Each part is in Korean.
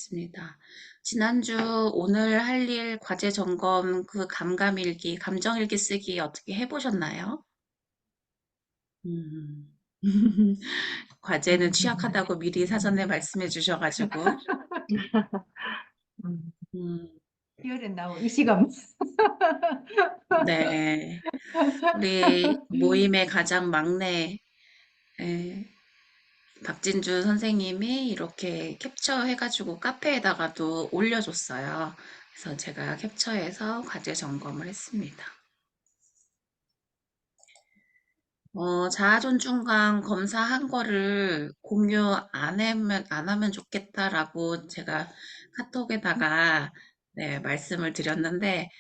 알겠습니다. 지난주 오늘 할 일 과제 점검 그 감감일기, 감정일기 쓰기 어떻게 해보셨나요? 음. 과제는 취약하다고 미리 사전에 말씀해 주셔가지고. 음, 음, 희열은 나고 의식감. 네. 우리 모임의 가장 막내, 에, 박진주 선생님이 이렇게 캡처해가지고 카페에다가도 올려줬어요. 그래서 제가 캡처해서 과제 점검을 했습니다. 자아존중관 검사한 거를 공유 안 하면 좋겠다라고 제가 카톡에다가 네, 말씀을 드렸는데,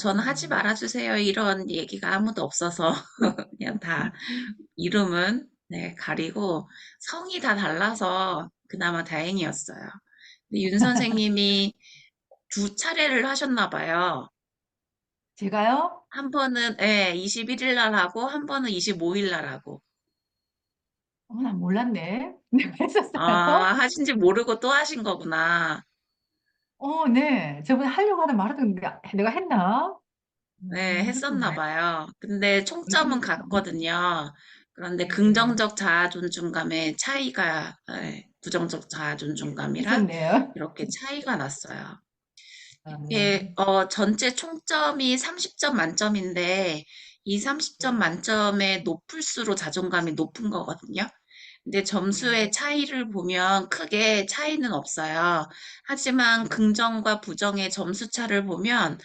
저는 하지 음, 말아주세요. 이런 얘기가 아무도 없어서 그냥 다 이름은 네, 가리고 성이 다 달라서 그나마 다행이었어요. 근데 윤 선생님이 두 차례를 하셨나 봐요. 제가요? 한 번은 예, 21일 날 하고 한 번은 25일 날 하고. 난 몰랐네. 내가 아, 했었어요? 하신지 모르고 또 하신 거구나. 네. 저번에 하려고 하다 말았던데 내가 했나? 네, 무조건 했었나 말. 봐요. 근데 총점은 같거든요. 그런데 네. 긍정적 자아 존중감의 차이가, 부정적 자아 존중감이랑 있었네요. 이렇게 차이가 났어요. 아, 이게, 전체 총점이 30점 만점인데, 이 30점 네. 만점의 높을수록 자존감이 높은 거거든요. 근데 점수의 네. 차이를 보면 크게 차이는 없어요. 하지만 긍정과 부정의 점수 차를 보면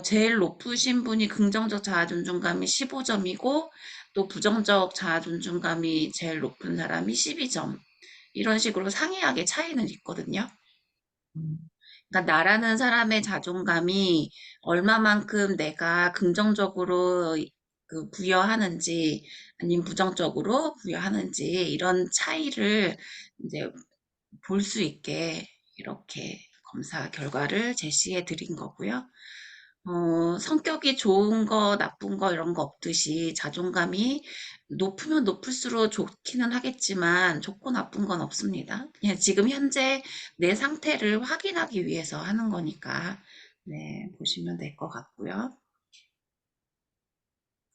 제일 높으신 분이 긍정적 자아존중감이 15점이고 또 부정적 자아존중감이 제일 높은 사람이 12점. 이런 식으로 상이하게 차이는 있거든요. 음, 그러니까 나라는 사람의 자존감이 얼마만큼 내가 긍정적으로 부여하는지 아니면 부정적으로 부여하는지 이런 차이를 이제 볼 수 있게 이렇게 검사 결과를 제시해 드린 거고요. 성격이 좋은 거, 나쁜 거 이런 거 없듯이 자존감이 높으면 높을수록 좋기는 하겠지만 좋고 나쁜 건 없습니다. 그냥 지금 현재 내 상태를 확인하기 위해서 하는 거니까 네, 보시면 될 것 같고요.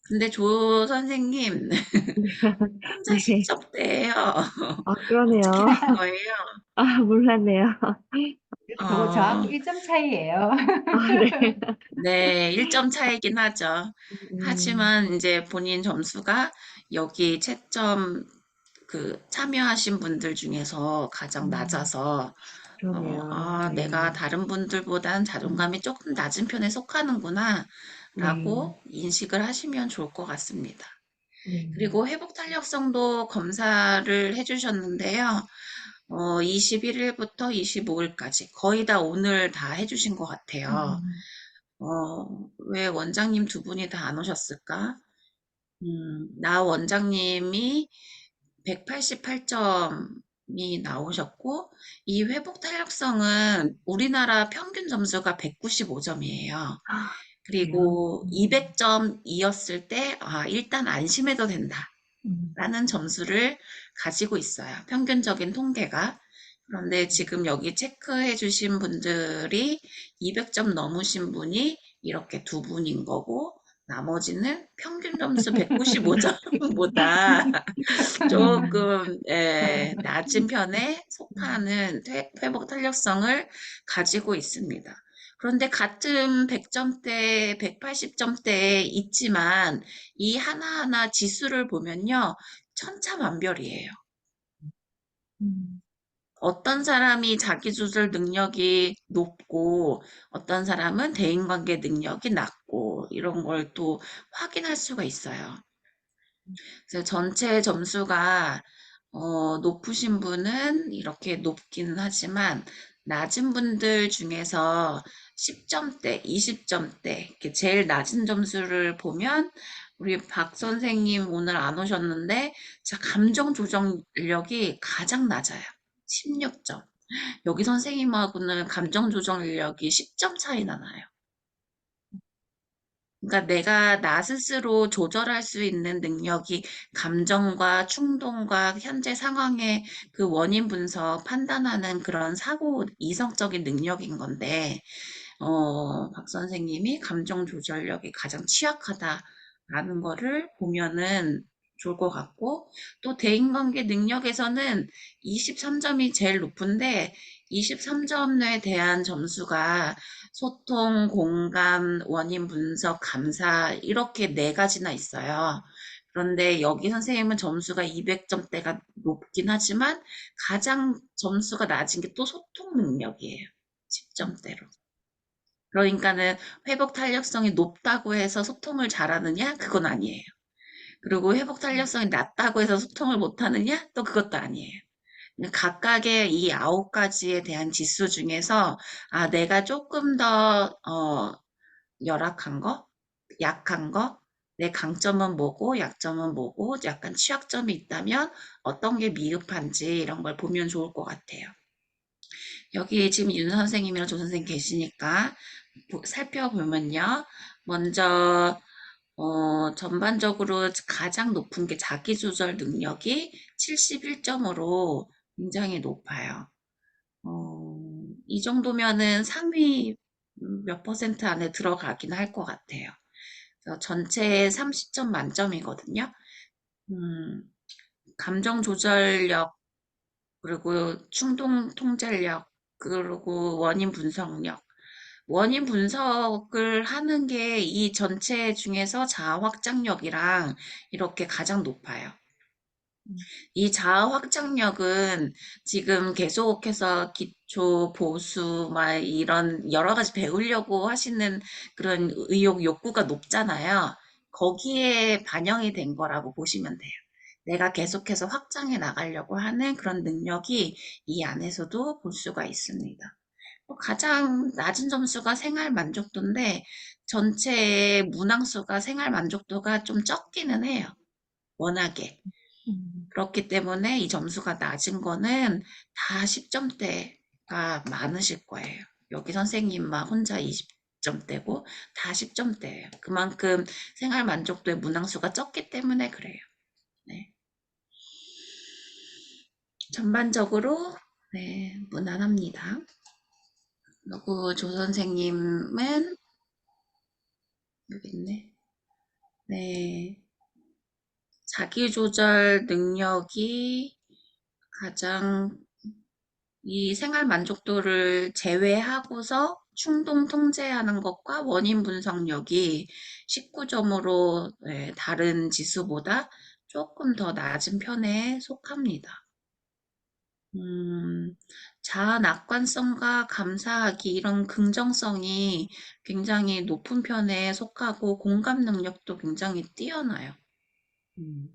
근데 조 선생님 혼자 네. 10점대예요. 아, 어떻게 그러네요. 된 거예요? 아, 몰랐네요. 어, 저거 저하고 1점 차이예요. 아, 네, 1점 차이긴 하죠. 음, 하지만 이제 본인 점수가 여기 채점 참여하신 분들 중에서 가장 음, 낮아서 그러네요. 내가 네. 다른 분들보단 음, 자존감이 조금 낮은 편에 속하는구나 네. 라고 인식을 하시면 좋을 것 같습니다. 네. 그리고 회복 탄력성도 검사를 해주셨는데요. 21일부터 25일까지 거의 다 오늘 다 해주신 것 같아요. 음, 왜 원장님 두 분이 다 안 오셨을까? 나 원장님이 188점이 나오셨고, 이 회복 탄력성은 우리나라 평균 점수가 195점이에요. 아, 그래요? 그리고 200점이었을 때, 일단 안심해도 된다. 음, 라는 점수를 가지고 있어요. 평균적인 통계가. 그런데 지금 여기 체크해 주신 분들이 200점 넘으신 분이 이렇게 두 분인 거고, 나머지는 평균 점수 195점보다 조금 낮은 편에 속하는 회복 탄력성을 가지고 있습니다. 그런데 같은 100점대, 180점대에 있지만 이 하나하나 지수를 보면요. 천차만별이에요. 음, 어떤 사람이 자기조절 능력이 높고 어떤 사람은 대인관계 능력이 낮고 이런 걸 또 확인할 수가 있어요. 그래서 전체 점수가 높으신 분은 이렇게 높기는 하지만 낮은 분들 중에서 10점대, 20점대 이렇게 제일 낮은 점수를 보면 우리 박 선생님 오늘 안 오셨는데 감정 조정력이 가장 낮아요. 16점. 여기 선생님하고는 감정 조정력이 10점 차이나 나요. 그러니까 내가 나 스스로 조절할 수 있는 능력이 감정과 충동과 현재 상황의 그 원인 분석, 판단하는 그런 사고, 이성적인 능력인 건데, 박 선생님이 감정 조절력이 가장 취약하다라는 거를 보면은 좋을 것 같고, 또 대인관계 능력에서는 23점이 제일 높은데, 23점에 대한 점수가 소통, 공감, 원인 분석, 감사, 이렇게 네 가지나 있어요. 그런데 여기 선생님은 점수가 200점대가 높긴 하지만 가장 점수가 낮은 게 또 소통 능력이에요. 10점대로. 그러니까는 회복 탄력성이 높다고 해서 소통을 잘하느냐? 그건 아니에요. 그리고 회복 탄력성이 낮다고 해서 소통을 못하느냐? 또 그것도 아니에요. 각각의 이 9가지에 대한 지수 중에서 내가 조금 더 열악한 거, 약한 거, 내 강점은 뭐고 약점은 뭐고 약간 취약점이 있다면 어떤 게 미흡한지 이런 걸 보면 좋을 것 같아요. 여기 지금 윤 선생님이랑 조 선생님 계시니까 살펴보면요. 먼저 전반적으로 가장 높은 게 자기조절 능력이 71점으로 굉장히 높아요. 이 정도면은 상위 몇 퍼센트 안에 들어가긴 할 것 같아요. 그래서 전체 30점 만점이거든요. 음, 감정 조절력, 그리고 충동 통제력, 그리고 원인 분석력. 원인 분석을 하는 게 이 전체 중에서 자아 확장력이랑 이렇게 가장 높아요. 음, 이 자아 확장력은 지금 계속해서 기초, 보수, 막 이런 여러 가지 배우려고 하시는 그런 의욕, 욕구가 높잖아요. 거기에 반영이 된 거라고 보시면 돼요. 내가 계속해서 확장해 나가려고 하는 그런 능력이 이 안에서도 볼 수가 있습니다. 가장 낮은 점수가 생활 만족도인데 전체 문항수가 생활 만족도가 좀 적기는 해요. 워낙에. 음, 그렇기 때문에 이 점수가 낮은 거는 다 10점대가 많으실 거예요. 여기 선생님만 혼자 20점대고 다 10점대예요. 그만큼 생활 만족도의 문항수가 적기 때문에 그래요. 네. 전반적으로 네, 무난합니다. 그리고 조 선생님은 여기 있네. 네. 자기조절 능력이 가장 이 생활 만족도를 제외하고서 충동 통제하는 것과 원인 분석력이 19점으로 다른 지수보다 조금 더 낮은 편에 속합니다. 음, 자아 낙관성과 감사하기 이런 긍정성이 굉장히 높은 편에 속하고 공감 능력도 굉장히 뛰어나요. 음.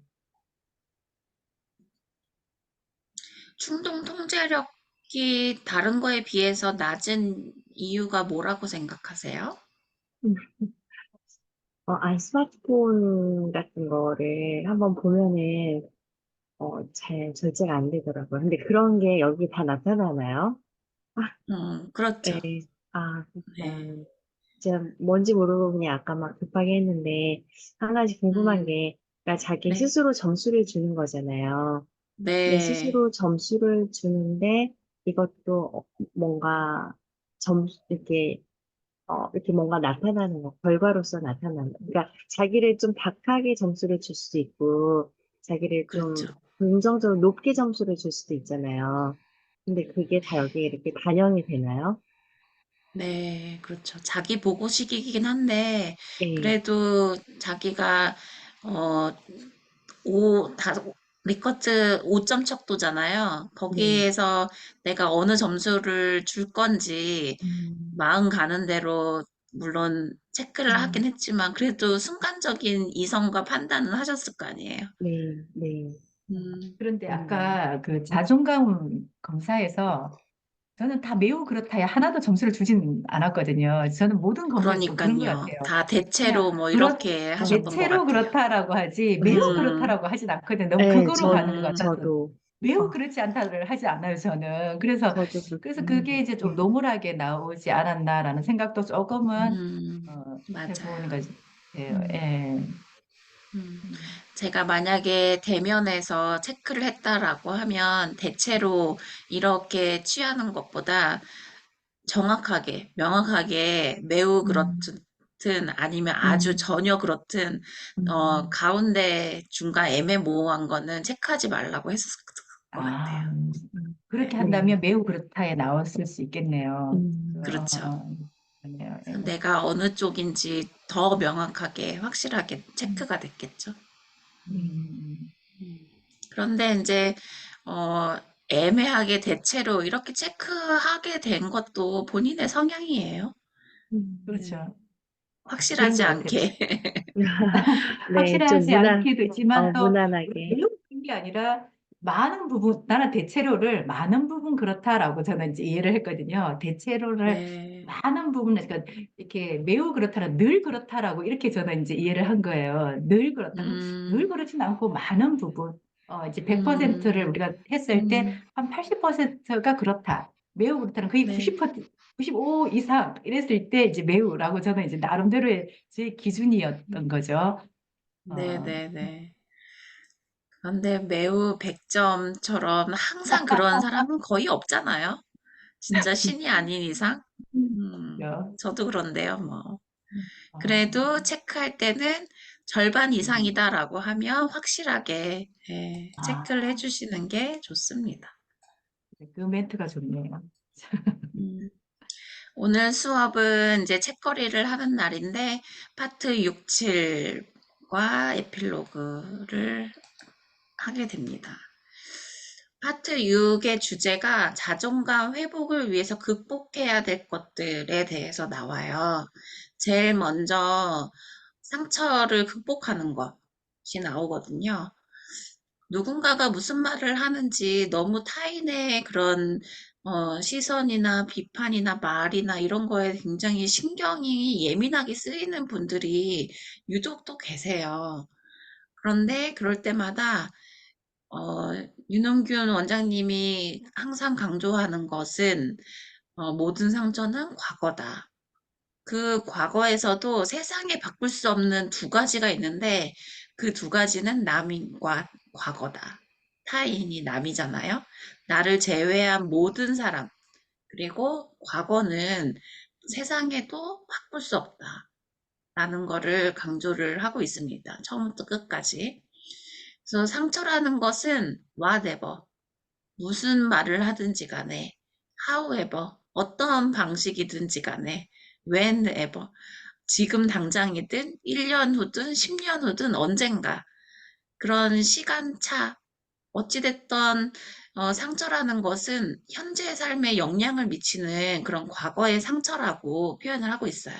충동 통제력이 다른 거에 비해서 낮은 이유가 뭐라고 생각하세요? 음. 스마트폰 같은 거를 한번 보면은, 잘 절제가 안 되더라고요. 근데 그런 게 여기 다 나타나나요? 아, 그렇죠. 네. 아, 네. 진짜. 제가 뭔지 모르고 그냥 아까 막 급하게 했는데, 한 가지 궁금한 음, 게, 그러니까 자기 네. 스스로 점수를 주는 거잖아요. 내 네. 스스로 점수를 주는데, 이것도 뭔가 이렇게 뭔가 나타나는 거, 결과로서 나타나는 거. 그러니까 자기를 좀 박하게 점수를 줄 수도 있고, 자기를 좀 그렇죠. 긍정적으로 높게 점수를 줄 수도 있잖아요. 근데 그게 다 여기에 이렇게 반영이 되나요? 네. 그렇죠. 자기 보고식이긴 한데, 네. 그래도 자기가, 어, 오, 다, 리커트 5점 척도잖아요. 네. 거기에서 내가 어느 점수를 줄 건지 음, 마음 가는 대로 물론 체크를 하긴 음, 했지만 그래도 순간적인 이성과 판단은 하셨을 거 아니에요. 네, 네. 그런데 그렇네요. 아까 그 자존감 검사에서 저는 다 매우 그렇다에 하나도 점수를 주진 않았거든요. 저는 모든 검사에서 좀 그런 것 그러니까요. 같아요. 다 그냥 대체로 뭐 그렇 이렇게 하셨던 것 대체로 같아요. 그렇다라고 하지 매우 음, 그렇다라고 하진 않거든요. 너무 네, 극으로 가는 것 같아서 저도, 매우 어, 그렇지 않다를 하지 않아요. 저는 그래서 그렇긴 그게 한데, 이제 좀 네. 노멀하게 나오지 않았나라는 생각도 조금은 음, 해보는 맞아요. 거지. 음, 예. 음. 음. 제가 만약에 대면에서 체크를 했다라고 하면 대체로 이렇게 취하는 것보다 정확하게, 명확하게 매우 음, 그렇든 아니면 아주 음, 전혀 그렇든 음, 가운데 중간 애매모호한 거는 체크하지 말라고 했었을 것 같아요. 아, 그렇게 네, 네, 한다면 매우 그렇다에 나왔을 수 있겠네요. 그렇죠. 그러네요. 그래서 예. 내가 어느 쪽인지 더 명확하게, 확실하게 음, 체크가 됐겠죠. 음, 그런데 이제 어, 애매하게 대체로 이렇게 체크하게 된 것도 본인의 성향이에요. 네. 음. 그렇죠. 그런 확실하지 것 같아요. 않게. 네, 좀 확실하지 않게 되지만 또 무난하게. 매우 그런 게 아니라 많은 부분, 나는 대체로를 많은 부분 그렇다라고 저는 이제 이해를 했거든요. 대체로를 네. 많은 부분, 그러니까 이렇게 매우 그렇다라 늘 그렇다라고 이렇게 저는 이제 이해를 한 거예요. 늘 그렇다. 그럼 늘 음, 그렇진 않고 많은 부분, 이제 100%를 음, 우리가 했을 때 음, 한 80%가 그렇다. 매우 그렇다는 거의 네. 90%, 95 이상 이랬을 때 이제 매우라고 저는 이제 나름대로의 제 기준이었던 거죠. 어, 네네네. 그런데 매우 100점처럼 항상 그런 사람은 거의 없잖아요. 진짜 신이 아닌 이상. 그죠? 저도 그런데요, 뭐. 어, 그래도 체크할 때는 절반 음, 이상이다라고 하면 확실하게 예, 체크를 아, 해주시는 게 좋습니다. 그 멘트가 좋네요. 음, 오늘 수업은 이제 책거리를 하는 날인데 파트 6, 7과 에필로그를 하게 됩니다. 파트 6의 주제가 자존감 회복을 위해서 극복해야 될 것들에 대해서 나와요. 제일 먼저 상처를 극복하는 것이 나오거든요. 누군가가 무슨 말을 하는지 너무 타인의 그런 시선이나 비판이나 말이나 이런 거에 굉장히 신경이 예민하게 쓰이는 분들이 유독 또 계세요. 그런데 그럴 때마다 어, 윤은균 원장님이 항상 강조하는 것은 모든 상처는 과거다. 그 과거에서도 세상에 바꿀 수 없는 두 가지가 있는데 그 두 가지는 남과 과거다. 타인이 남이잖아요. 나를 제외한 모든 사람, 그리고 과거는 세상에도 바꿀 수 없다. 라는 거를 강조를 하고 있습니다. 처음부터 끝까지. 그래서 상처라는 것은 whatever, 무슨 말을 하든지 간에 however, 어떤 방식이든지 간에 whenever, 지금 당장이든 1년 후든 10년 후든 언젠가 그런 시간차 어찌됐던 상처라는 것은 현재 삶에 영향을 미치는 그런 과거의 상처라고 표현을 하고 있어요.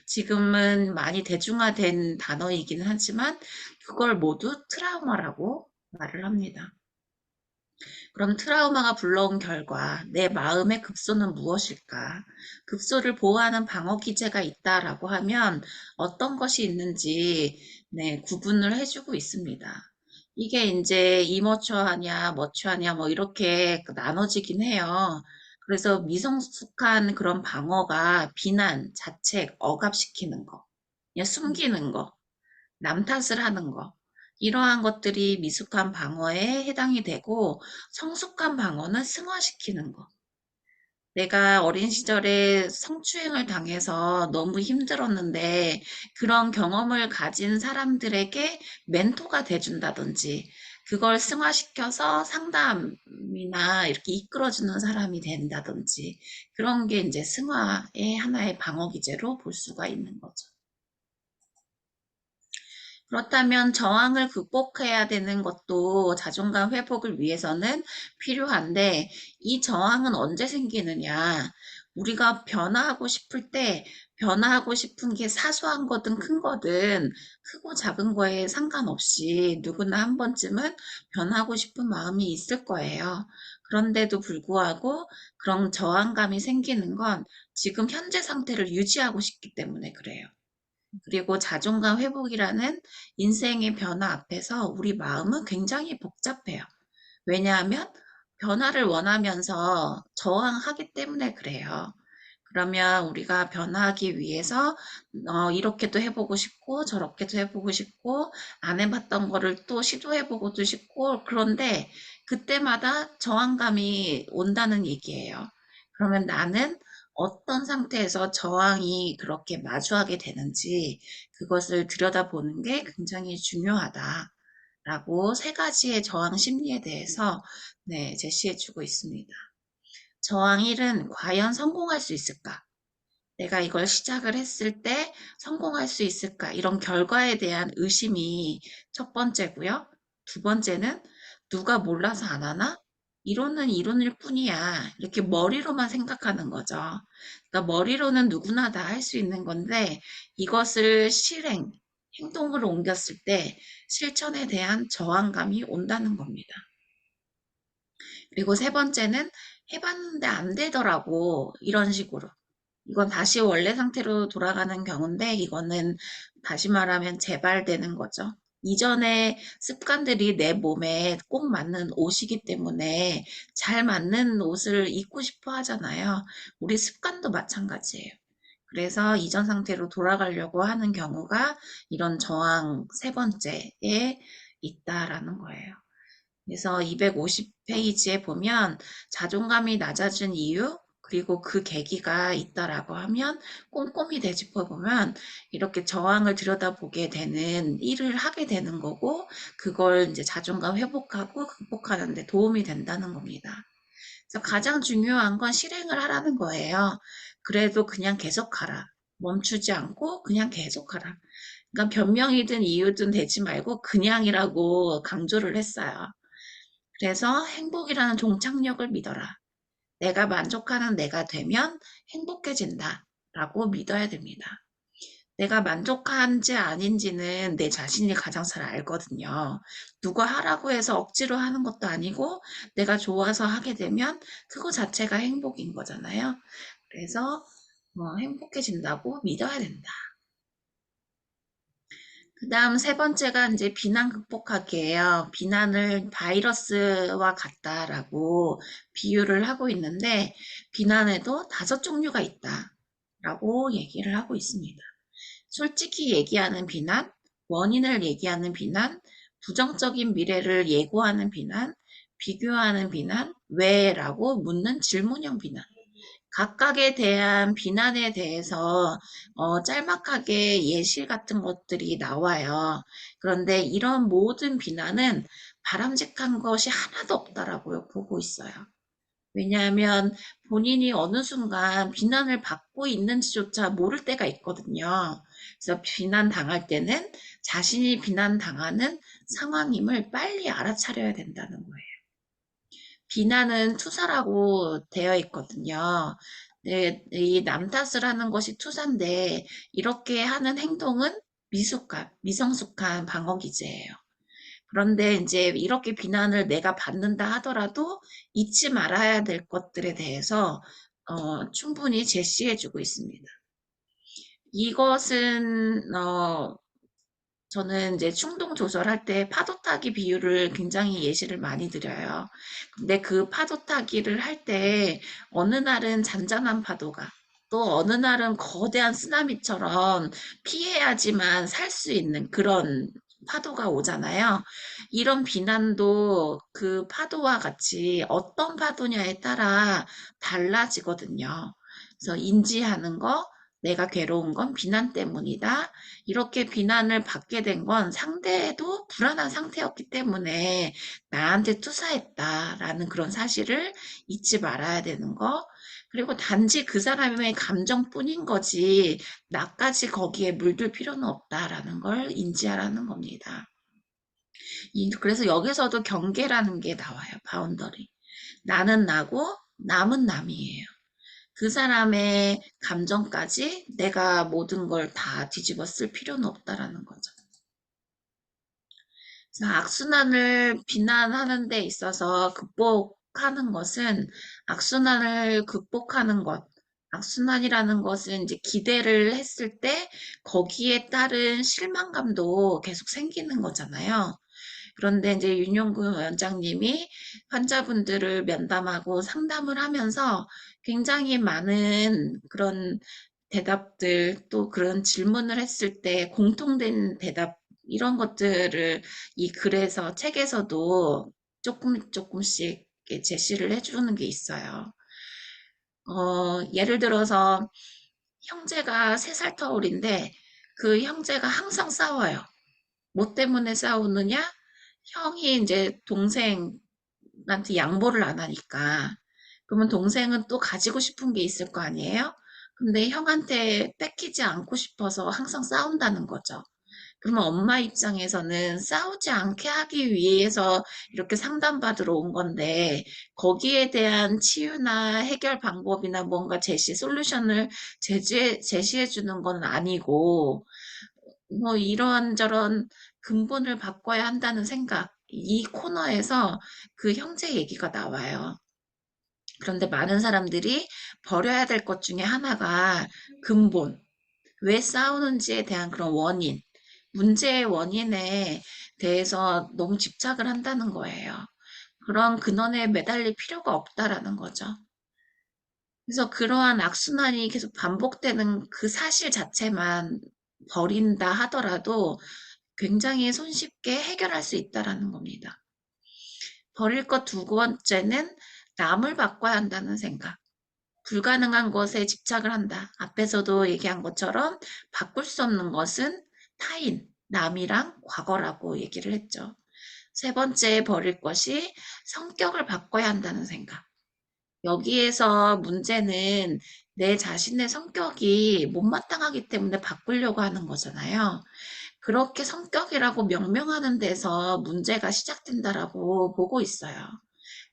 지금은 많이 대중화된 단어이기는 하지만 그걸 모두 트라우마라고 말을 합니다. 그럼 트라우마가 불러온 결과 내 마음의 급소는 무엇일까? 급소를 보호하는 방어 기제가 있다라고 하면 어떤 것이 있는지 네, 구분을 해주고 있습니다. 이게 이제 이머추어하냐, 머추어하냐 뭐 이렇게 나눠지긴 해요. 그래서 미성숙한 그런 방어가 비난, 자책, 억압시키는 거, 그냥 숨기는 거, 남 탓을 하는 거. 이러한 것들이 미숙한 방어에 해당이 되고 성숙한 방어는 승화시키는 거. 내가 어린 시절에 성추행을 당해서 너무 힘들었는데 그런 경험을 가진 사람들에게 멘토가 돼준다든지 그걸 승화시켜서 상담이나 이렇게 이끌어주는 사람이 된다든지 그런 게 이제 승화의 하나의 방어 기제로 볼 수가 있는 거죠. 그렇다면 저항을 극복해야 되는 것도 자존감 회복을 위해서는 필요한데 이 저항은 언제 생기느냐? 우리가 변화하고 싶을 때 변화하고 싶은 게 사소한 거든 큰 거든 크고 작은 거에 상관없이 누구나 한 번쯤은 변하고 싶은 마음이 있을 거예요. 그런데도 불구하고 그런 저항감이 생기는 건 지금 현재 상태를 유지하고 싶기 때문에 그래요. 그리고 자존감 회복이라는 인생의 변화 앞에서 우리 마음은 굉장히 복잡해요. 왜냐하면 변화를 원하면서 저항하기 때문에 그래요. 그러면 우리가 변화하기 위해서 이렇게도 해보고 싶고 저렇게도 해보고 싶고 안 해봤던 거를 또 시도해보고도 싶고 그런데 그때마다 저항감이 온다는 얘기예요. 그러면 나는 어떤 상태에서 저항이 그렇게 마주하게 되는지 그것을 들여다보는 게 굉장히 중요하다라고 세 가지의 저항 심리에 대해서 네, 제시해주고 있습니다. 저항 1은 과연 성공할 수 있을까? 내가 이걸 시작을 했을 때 성공할 수 있을까? 이런 결과에 대한 의심이 첫 번째고요. 두 번째는 누가 몰라서 안 하나? 이론은 이론일 뿐이야. 이렇게 머리로만 생각하는 거죠. 그러니까 머리로는 누구나 다 할 수 있는 건데 이것을 행동으로 옮겼을 때 실천에 대한 저항감이 온다는 겁니다. 그리고 세 번째는 해봤는데 안 되더라고. 이런 식으로. 이건 다시 원래 상태로 돌아가는 경우인데 이거는 다시 말하면 재발되는 거죠. 이전의 습관들이 내 몸에 꼭 맞는 옷이기 때문에 잘 맞는 옷을 입고 싶어 하잖아요. 우리 습관도 마찬가지예요. 그래서 이전 상태로 돌아가려고 하는 경우가 이런 저항 세 번째에 있다라는 거예요. 그래서 250페이지에 보면 자존감이 낮아진 이유, 그리고 그 계기가 있다라고 하면 꼼꼼히 되짚어 보면 이렇게 저항을 들여다보게 되는 일을 하게 되는 거고, 그걸 이제 자존감 회복하고 극복하는 데 도움이 된다는 겁니다. 그래서 가장 중요한 건 실행을 하라는 거예요. 그래도 그냥 계속 하라. 멈추지 않고 그냥 계속 하라. 그러니까 변명이든 이유든 되지 말고 그냥이라고 강조를 했어요. 그래서 행복이라는 종착역을 믿어라. 내가 만족하는 내가 되면 행복해진다. 라고 믿어야 됩니다. 내가 만족한지 아닌지는 내 자신이 가장 잘 알거든요. 누가 하라고 해서 억지로 하는 것도 아니고 내가 좋아서 하게 되면 그거 자체가 행복인 거잖아요. 그래서 행복해진다고 믿어야 된다. 그 다음 세 번째가 이제 비난 극복하기예요. 비난을 바이러스와 같다라고 비유를 하고 있는데 비난에도 5종류가 있다라고 얘기를 하고 있습니다. 솔직히 얘기하는 비난, 원인을 얘기하는 비난, 부정적인 미래를 예고하는 비난, 비교하는 비난, 왜라고 묻는 질문형 비난. 각각에 대한 비난에 대해서 짤막하게 예시 같은 것들이 나와요. 그런데 이런 모든 비난은 바람직한 것이 하나도 없다라고 보고 있어요. 왜냐하면 본인이 어느 순간 비난을 받고 있는지조차 모를 때가 있거든요. 그래서 비난당할 때는 자신이 비난당하는 상황임을 빨리 알아차려야 된다는 거예요. 비난은 투사라고 되어 있거든요. 네, 이 남 탓을 하는 것이 투사인데 이렇게 하는 행동은 미성숙한 방어 기제예요. 그런데 이제 이렇게 비난을 내가 받는다 하더라도 잊지 말아야 될 것들에 대해서 충분히 제시해주고 있습니다. 이것은 저는 이제 충동 조절할 때 파도 타기 비유를 굉장히 예시를 많이 드려요. 근데 그 파도 타기를 할 때 어느 날은 잔잔한 파도가 또 어느 날은 거대한 쓰나미처럼 피해야지만 살 수 있는 그런 파도가 오잖아요. 이런 비난도 그 파도와 같이 어떤 파도냐에 따라 달라지거든요. 그래서 인지하는 거, 내가 괴로운 건 비난 때문이다. 이렇게 비난을 받게 된 건 상대도 불안한 상태였기 때문에 나한테 투사했다라는 그런 사실을 잊지 말아야 되는 거. 그리고 단지 그 사람의 감정뿐인 거지 나까지 거기에 물들 필요는 없다라는 걸 인지하라는 겁니다. 그래서 여기서도 경계라는 게 나와요. 바운더리. 나는 나고 남은 남이에요. 그 사람의 감정까지 내가 모든 걸 다 뒤집어 쓸 필요는 없다라는 거죠. 그래서 악순환을 비난하는 데 있어서 극복하는 것은 악순환을 극복하는 것, 악순환이라는 것은 이제 기대를 했을 때 거기에 따른 실망감도 계속 생기는 거잖아요. 그런데 이제 윤용구 원장님이 환자분들을 면담하고 상담을 하면서 굉장히 많은 그런 대답들 또 그런 질문을 했을 때 공통된 대답 이런 것들을 이 글에서 책에서도 조금씩 이렇게 제시를 해주는 게 있어요. 예를 들어서 형제가 3살 터울인데 그 형제가 항상 싸워요. 뭐 때문에 싸우느냐? 형이 이제 동생한테 양보를 안 하니까. 그러면 동생은 또 가지고 싶은 게 있을 거 아니에요? 근데 형한테 뺏기지 않고 싶어서 항상 싸운다는 거죠. 그러면 엄마 입장에서는 싸우지 않게 하기 위해서 이렇게 상담받으러 온 건데, 거기에 대한 치유나 해결 방법이나 뭔가 솔루션을 제시해 주는 건 아니고, 뭐 이런저런 근본을 바꿔야 한다는 생각. 이 코너에서 그 형제 얘기가 나와요. 그런데 많은 사람들이 버려야 될 것 중에 하나가 근본. 왜 싸우는지에 대한 그런 원인. 문제의 원인에 대해서 너무 집착을 한다는 거예요. 그런 근원에 매달릴 필요가 없다라는 거죠. 그래서 그러한 악순환이 계속 반복되는 그 사실 자체만 버린다 하더라도 굉장히 손쉽게 해결할 수 있다라는 겁니다. 버릴 것 두 번째는 남을 바꿔야 한다는 생각. 불가능한 것에 집착을 한다. 앞에서도 얘기한 것처럼 바꿀 수 없는 것은 타인, 남이랑 과거라고 얘기를 했죠. 세 번째 버릴 것이 성격을 바꿔야 한다는 생각. 여기에서 문제는 내 자신의 성격이 못마땅하기 때문에 바꾸려고 하는 거잖아요. 그렇게 성격이라고 명명하는 데서 문제가 시작된다라고 보고 있어요.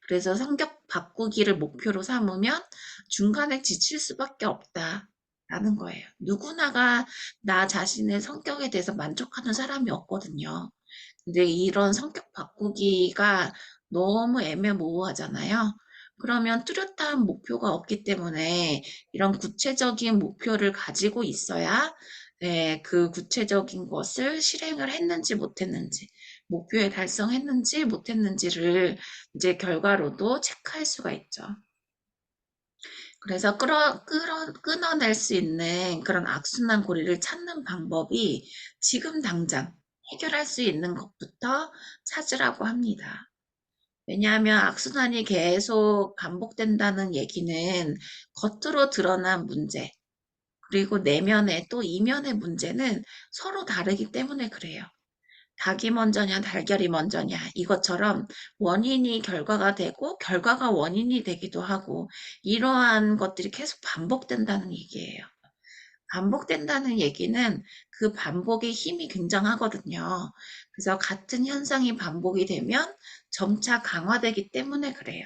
그래서 성격 바꾸기를 목표로 삼으면 중간에 지칠 수밖에 없다라는 거예요. 누구나가 나 자신의 성격에 대해서 만족하는 사람이 없거든요. 근데 이런 성격 바꾸기가 너무 애매모호하잖아요. 그러면 뚜렷한 목표가 없기 때문에 이런 구체적인 목표를 가지고 있어야 네, 그 구체적인 것을 실행을 했는지 못했는지, 목표에 달성했는지 못했는지를 이제 결과로도 체크할 수가 있죠. 그래서 끊어낼 수 있는 그런 악순환 고리를 찾는 방법이 지금 당장 해결할 수 있는 것부터 찾으라고 합니다. 왜냐하면 악순환이 계속 반복된다는 얘기는 겉으로 드러난 문제, 그리고 내면의 또 이면의 문제는 서로 다르기 때문에 그래요. 닭이 먼저냐, 달걀이 먼저냐, 이것처럼 원인이 결과가 되고, 결과가 원인이 되기도 하고, 이러한 것들이 계속 반복된다는 얘기예요. 반복된다는 얘기는 그 반복의 힘이 굉장하거든요. 그래서 같은 현상이 반복이 되면 점차 강화되기 때문에 그래요.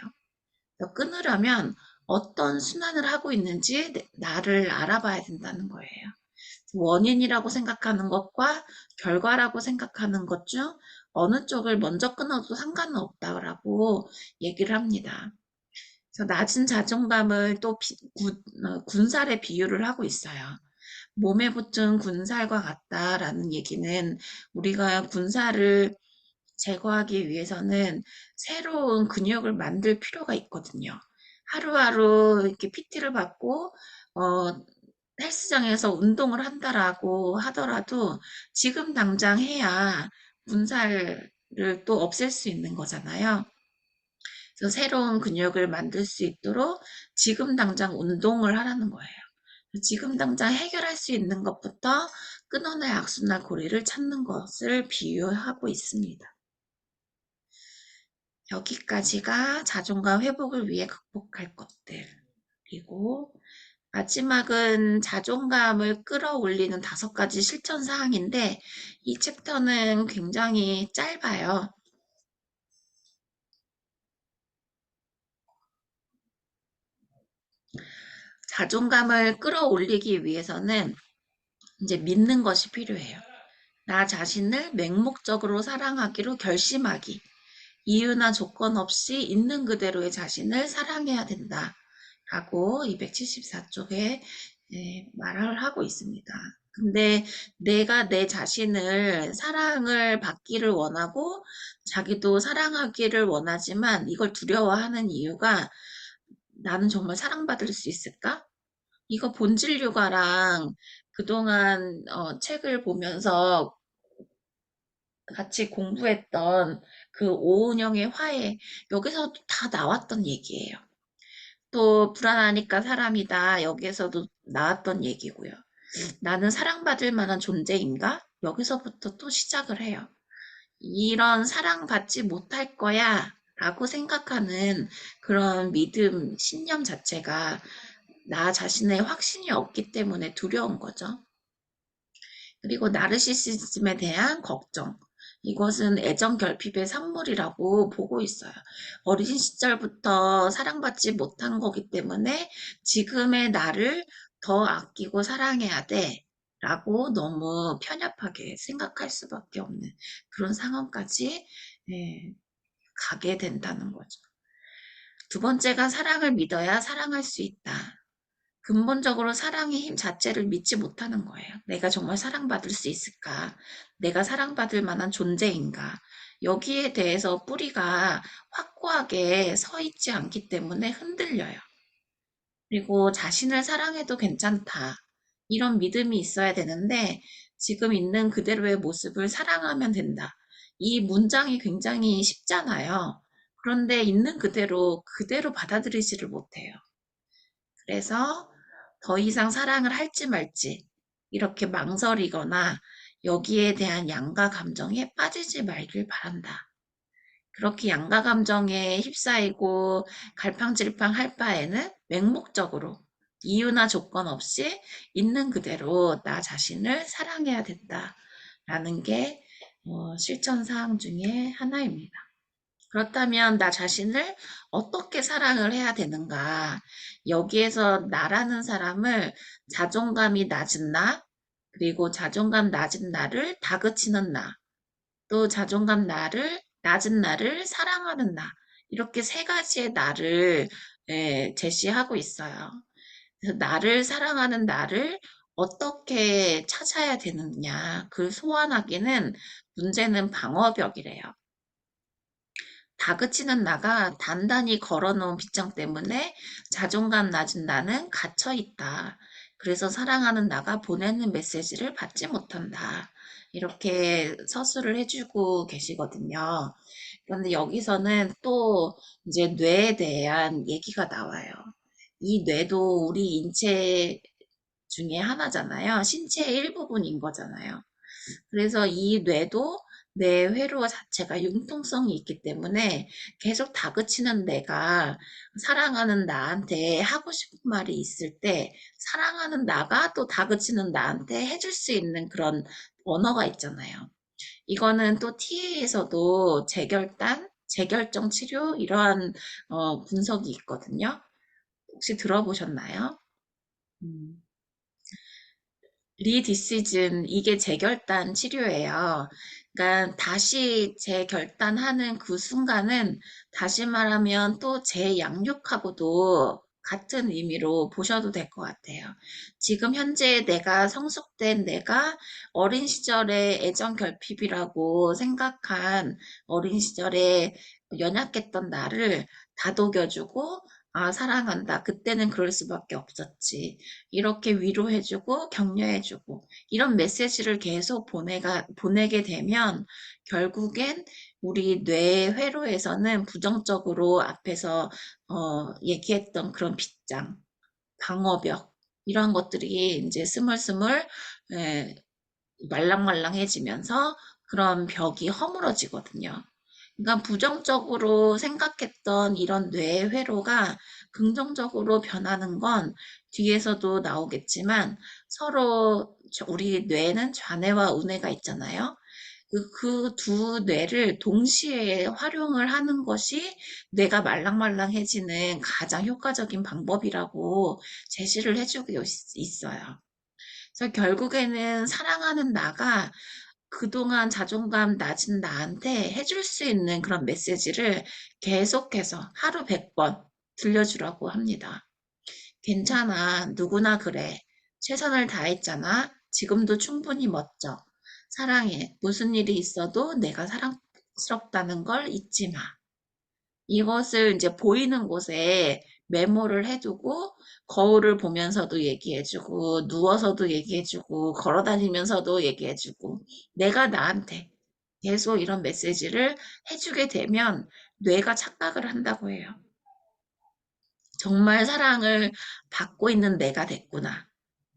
끊으려면 어떤 순환을 하고 있는지 나를 알아봐야 된다는 거예요. 원인이라고 생각하는 것과 결과라고 생각하는 것 중 어느 쪽을 먼저 끊어도 상관은 없다라고 얘기를 합니다. 그래서 낮은 자존감을 또 군살에 비유를 하고 있어요. 몸에 붙은 군살과 같다라는 얘기는 우리가 군살을 제거하기 위해서는 새로운 근육을 만들 필요가 있거든요. 하루하루 이렇게 PT를 받고 헬스장에서 운동을 한다라고 하더라도 지금 당장 해야 군살을 또 없앨 수 있는 거잖아요. 그래서 새로운 근육을 만들 수 있도록 지금 당장 운동을 하라는 거예요. 지금 당장 해결할 수 있는 것부터 끊어낼 악순환 고리를 찾는 것을 비유하고 있습니다. 여기까지가 자존감 회복을 위해 극복할 것들. 그리고 마지막은 자존감을 끌어올리는 5가지 실천 사항인데 이 챕터는 굉장히 짧아요. 자존감을 끌어올리기 위해서는 이제 믿는 것이 필요해요. 나 자신을 맹목적으로 사랑하기로 결심하기. 이유나 조건 없이 있는 그대로의 자신을 사랑해야 된다. 라고 274쪽에 말을 하고 있습니다. 근데 내가 내 자신을 사랑을 받기를 원하고 자기도 사랑하기를 원하지만 이걸 두려워하는 이유가 나는 정말 사랑받을 수 있을까? 이거 본질 육아랑 그동안 책을 보면서 같이 공부했던 그 오은영의 화해, 여기서도 다 나왔던 얘기예요. 또 불안하니까 사람이다, 여기에서도 나왔던 얘기고요. 나는 사랑받을 만한 존재인가? 여기서부터 또 시작을 해요. 이런 사랑받지 못할 거야 라고 생각하는 그런 믿음, 신념 자체가 나 자신의 확신이 없기 때문에 두려운 거죠. 그리고 나르시시즘에 대한 걱정. 이것은 애정 결핍의 산물이라고 보고 있어요. 어린 시절부터 사랑받지 못한 거기 때문에 지금의 나를 더 아끼고 사랑해야 돼. 라고 너무 편협하게 생각할 수밖에 없는 그런 상황까지 예, 가게 된다는 거죠. 두 번째가 사랑을 믿어야 사랑할 수 있다. 근본적으로 사랑의 힘 자체를 믿지 못하는 거예요. 내가 정말 사랑받을 수 있을까? 내가 사랑받을 만한 존재인가? 여기에 대해서 뿌리가 확고하게 서 있지 않기 때문에 흔들려요. 그리고 자신을 사랑해도 괜찮다. 이런 믿음이 있어야 되는데 지금 있는 그대로의 모습을 사랑하면 된다. 이 문장이 굉장히 쉽잖아요. 그런데 있는 그대로 받아들이지를 못해요. 그래서 더 이상 사랑을 할지 말지 이렇게 망설이거나 여기에 대한 양가 감정에 빠지지 말길 바란다. 그렇게 양가 감정에 휩싸이고 갈팡질팡 할 바에는 맹목적으로 이유나 조건 없이 있는 그대로 나 자신을 사랑해야 된다라는 게 실천 사항 중에 하나입니다. 그렇다면 나 자신을 어떻게 사랑을 해야 되는가? 여기에서 나라는 사람을 자존감이 낮은 나, 그리고 자존감 낮은 나를 다그치는 나, 또 낮은 나를 사랑하는 나, 이렇게 세 가지의 나를 제시하고 있어요. 그래서 나를 사랑하는 나를 어떻게 찾아야 되느냐, 그 소원하기는 문제는 방어벽이래요. 다그치는 나가 단단히 걸어놓은 빗장 때문에 자존감 낮은 나는 갇혀 있다. 그래서 사랑하는 나가 보내는 메시지를 받지 못한다. 이렇게 서술을 해주고 계시거든요. 그런데 여기서는 또 이제 뇌에 대한 얘기가 나와요. 이 뇌도 우리 인체 중에 하나잖아요. 신체의 일부분인 거잖아요. 그래서 이 뇌도 내 회로 자체가 융통성이 있기 때문에 계속 다그치는 내가 사랑하는 나한테 하고 싶은 말이 있을 때 사랑하는 나가 또 다그치는 나한테 해줄 수 있는 그런 언어가 있잖아요. 이거는 또 TA에서도 재결정 치료 이러한 분석이 있거든요. 혹시 들어보셨나요? 음, 리디시즌 이게 재결단 치료예요. 그러니까 다시 재결단하는 그 순간은 다시 말하면 또 재양육하고도 같은 의미로 보셔도 될 것 같아요. 지금 현재 내가 성숙된 내가 어린 시절의 애정 결핍이라고 생각한 어린 시절에 연약했던 나를 다독여주고 아, 사랑한다. 그때는 그럴 수밖에 없었지. 이렇게 위로해주고 격려해주고 이런 메시지를 계속 보내게 되면 결국엔 우리 뇌 회로에서는 부정적으로 앞에서 얘기했던 그런 빗장, 방어벽 이런 것들이 이제 스물스물 에, 말랑말랑해지면서 그런 벽이 허물어지거든요. 그러니까 부정적으로 생각했던 이런 뇌 회로가 긍정적으로 변하는 건 뒤에서도 나오겠지만 서로 우리 뇌는 좌뇌와 우뇌가 있잖아요. 그 두 뇌를 동시에 활용을 하는 것이 뇌가 말랑말랑해지는 가장 효과적인 방법이라고 제시를 해주고 있어요. 그래서 결국에는 사랑하는 나가 그동안 자존감 낮은 나한테 해줄 수 있는 그런 메시지를 계속해서 하루 100번 들려주라고 합니다. 괜찮아. 누구나 그래. 최선을 다했잖아. 지금도 충분히 멋져. 사랑해. 무슨 일이 있어도 내가 사랑스럽다는 걸 잊지 마. 이것을 이제 보이는 곳에 메모를 해두고 거울을 보면서도 얘기해주고 누워서도 얘기해주고 걸어다니면서도 얘기해주고 내가 나한테 계속 이런 메시지를 해주게 되면 뇌가 착각을 한다고 해요. 정말 사랑을 받고 있는 내가 됐구나.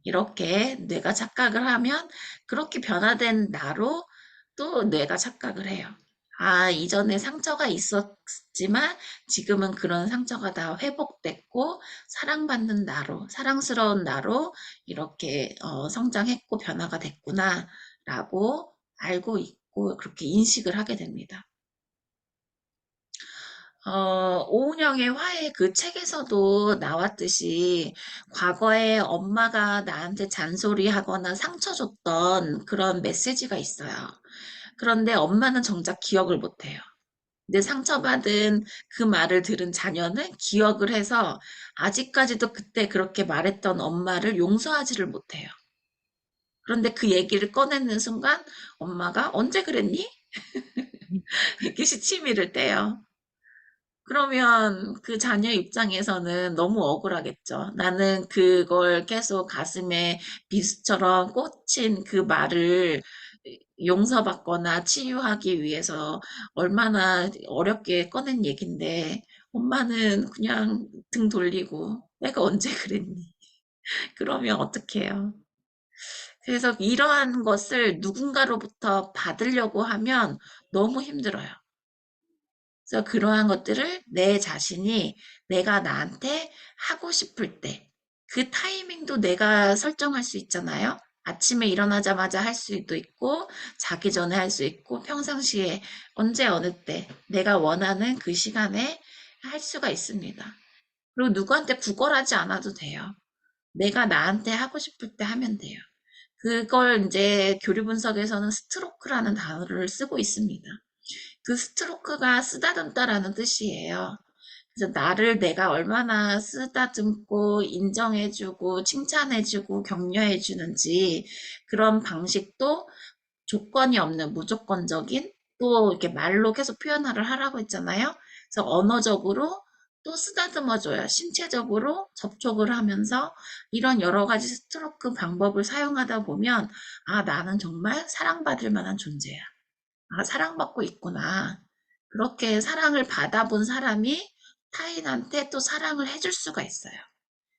이렇게 뇌가 착각을 하면 그렇게 변화된 나로 또 뇌가 착각을 해요. 아, 이전에 상처가 있었지만 지금은 그런 상처가 다 회복됐고 사랑받는 나로, 사랑스러운 나로 이렇게 성장했고 변화가 됐구나 라고 알고 있고 그렇게 인식을 하게 됩니다. 오은영의 화해 그 책에서도 나왔듯이 과거에 엄마가 나한테 잔소리하거나 상처 줬던 그런 메시지가 있어요. 그런데 엄마는 정작 기억을 못해요. 근데 상처받은 그 말을 들은 자녀는 기억을 해서 아직까지도 그때 그렇게 말했던 엄마를 용서하지를 못해요. 그런데 그 얘기를 꺼내는 순간 엄마가 언제 그랬니? 이렇게 시치미를 떼요. 그러면 그 자녀 입장에서는 너무 억울하겠죠. 나는 그걸 계속 가슴에 비수처럼 꽂힌 그 말을 용서받거나 치유하기 위해서 얼마나 어렵게 꺼낸 얘긴데, 엄마는 그냥 등 돌리고, 내가 언제 그랬니? 그러면 어떡해요? 그래서 이러한 것을 누군가로부터 받으려고 하면 너무 힘들어요. 그래서 그러한 것들을 내 자신이 내가 나한테 하고 싶을 때, 그 타이밍도 내가 설정할 수 있잖아요. 아침에 일어나자마자 할 수도 있고, 자기 전에 할 수 있고, 평상시에 언제 어느 때 내가 원하는 그 시간에 할 수가 있습니다. 그리고 누구한테 구걸하지 않아도 돼요. 내가 나한테 하고 싶을 때 하면 돼요. 그걸 이제 교류 분석에서는 스트로크라는 단어를 쓰고 있습니다. 그 스트로크가 쓰다듬다라는 뜻이에요. 그래서 나를 내가 얼마나 쓰다듬고 인정해주고 칭찬해주고 격려해주는지 그런 방식도 조건이 없는 무조건적인 또 이렇게 말로 계속 표현을 하라고 했잖아요. 그래서 언어적으로 또 쓰다듬어줘요. 신체적으로 접촉을 하면서 이런 여러 가지 스트로크 방법을 사용하다 보면 아, 나는 정말 사랑받을 만한 존재야. 아, 사랑받고 있구나. 그렇게 사랑을 받아본 사람이 타인한테 또 사랑을 해줄 수가 있어요.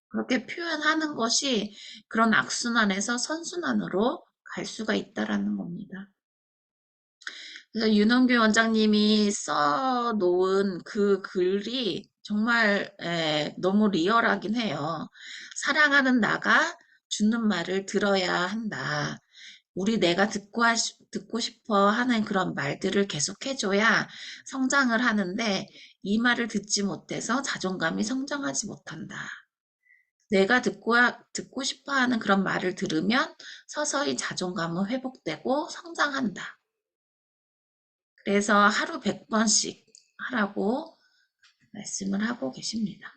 그렇게 표현하는 것이 그런 악순환에서 선순환으로 갈 수가 있다라는 겁니다. 그래서 윤원규 원장님이 써놓은 그 글이 정말 너무 리얼하긴 해요. 사랑하는 나가 주는 말을 들어야 한다. 우리 내가 듣고 싶어 하는 그런 말들을 계속 해줘야 성장을 하는데 이 말을 듣지 못해서 자존감이 성장하지 못한다. 내가 듣고 싶어 하는 그런 말을 들으면 서서히 자존감은 회복되고 성장한다. 그래서 하루 100번씩 하라고 말씀을 하고 계십니다.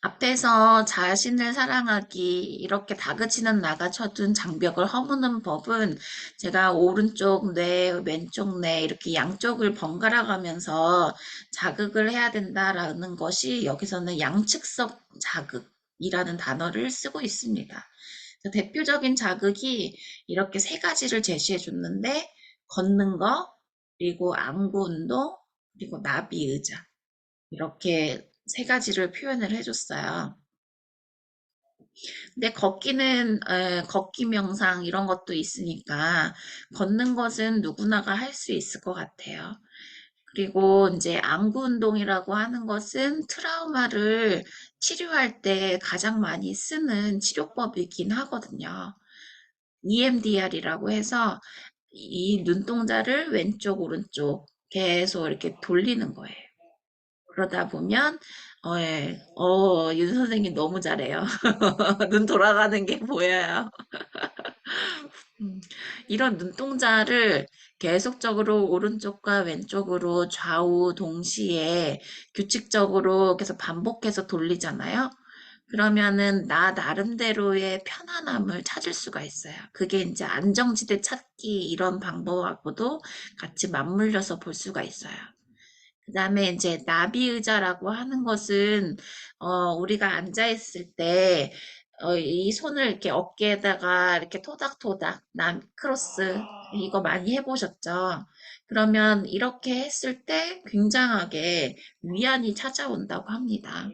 앞에서 자신을 사랑하기 이렇게 다그치는 나가 쳐둔 장벽을 허무는 법은 제가 오른쪽 뇌, 왼쪽 뇌 이렇게 양쪽을 번갈아 가면서 자극을 해야 된다라는 것이 여기서는 양측성 자극이라는 단어를 쓰고 있습니다. 대표적인 자극이 이렇게 세 가지를 제시해 줬는데 걷는 거, 그리고 안구 운동, 그리고 나비 의자 이렇게 세 가지를 표현을 해줬어요. 근데 걷기 명상 이런 것도 있으니까 걷는 것은 누구나가 할 수 있을 것 같아요. 그리고 이제 안구 운동이라고 하는 것은 트라우마를 치료할 때 가장 많이 쓰는 치료법이긴 하거든요. EMDR이라고 해서 이 눈동자를 왼쪽, 오른쪽 계속 이렇게 돌리는 거예요. 그러다 보면 예. 윤 선생님 너무 잘해요. 눈 돌아가는 게 보여요. 음, 이런 눈동자를 계속적으로 오른쪽과 왼쪽으로 좌우 동시에 규칙적으로 계속 반복해서 돌리잖아요. 그러면은 나 나름대로의 편안함을 찾을 수가 있어요. 그게 이제 안정지대 찾기 이런 방법하고도 같이 맞물려서 볼 수가 있어요. 그 다음에 이제 나비의자라고 하는 것은, 우리가 앉아있을 때, 이 손을 이렇게 어깨에다가 이렇게 토닥토닥, 크로스, 이거 많이 해보셨죠? 그러면 이렇게 했을 때 굉장하게 위안이 찾아온다고 합니다.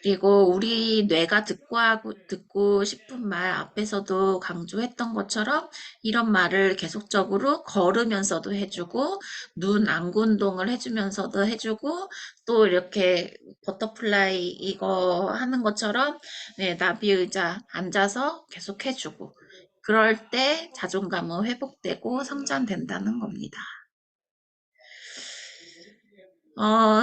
그리고 우리 뇌가 듣고 싶은 말 앞에서도 강조했던 것처럼 이런 말을 계속적으로 걸으면서도 해주고, 눈 안구 운동을 해주면서도 해주고, 또 이렇게 버터플라이 이거 하는 것처럼 네, 나비 의자 앉아서 계속 해주고, 그럴 때 자존감은 회복되고 성장된다는 겁니다.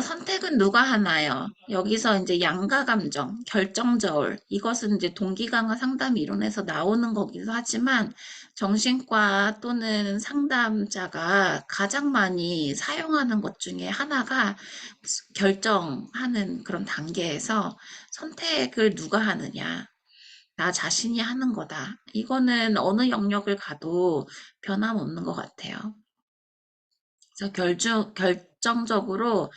선택은 누가 하나요? 여기서 이제 양가 감정, 결정 저울, 이것은 이제 동기강화 상담 이론에서 나오는 거기도 하지만 정신과 또는 상담자가 가장 많이 사용하는 것 중에 하나가 결정하는 그런 단계에서 선택을 누가 하느냐. 나 자신이 하는 거다. 이거는 어느 영역을 가도 변함없는 것 같아요. 그래서 결정적으로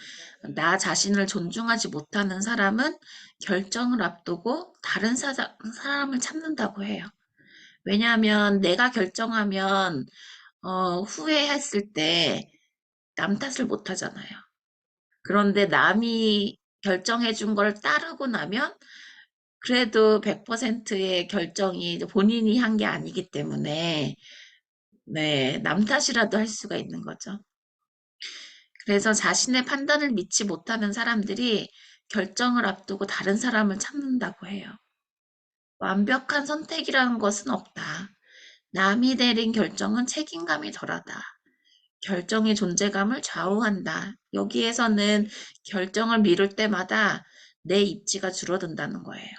나 자신을 존중하지 못하는 사람은 결정을 앞두고 다른 사람을 찾는다고 해요. 왜냐하면 내가 결정하면 후회했을 때 남 탓을 못 하잖아요. 그런데 남이 결정해 준 걸 따르고 나면 그래도 100%의 결정이 본인이 한 게 아니기 때문에 네, 남 탓이라도 할 수가 있는 거죠. 그래서 자신의 판단을 믿지 못하는 사람들이 결정을 앞두고 다른 사람을 찾는다고 해요. 완벽한 선택이라는 것은 없다. 남이 내린 결정은 책임감이 덜하다. 결정의 존재감을 좌우한다. 여기에서는 결정을 미룰 때마다 내 입지가 줄어든다는 거예요.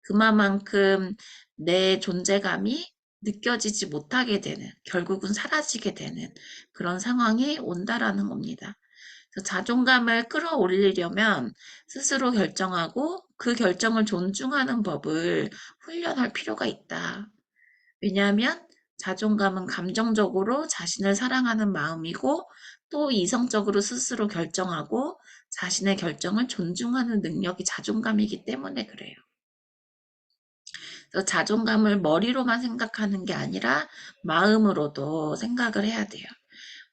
그만큼 내 존재감이 느껴지지 못하게 되는, 결국은 사라지게 되는 그런 상황이 온다라는 겁니다. 자존감을 끌어올리려면 스스로 결정하고 그 결정을 존중하는 법을 훈련할 필요가 있다. 왜냐하면 자존감은 감정적으로 자신을 사랑하는 마음이고 또 이성적으로 스스로 결정하고 자신의 결정을 존중하는 능력이 자존감이기 때문에 그래요. 그래서 자존감을 머리로만 생각하는 게 아니라 마음으로도 생각을 해야 돼요.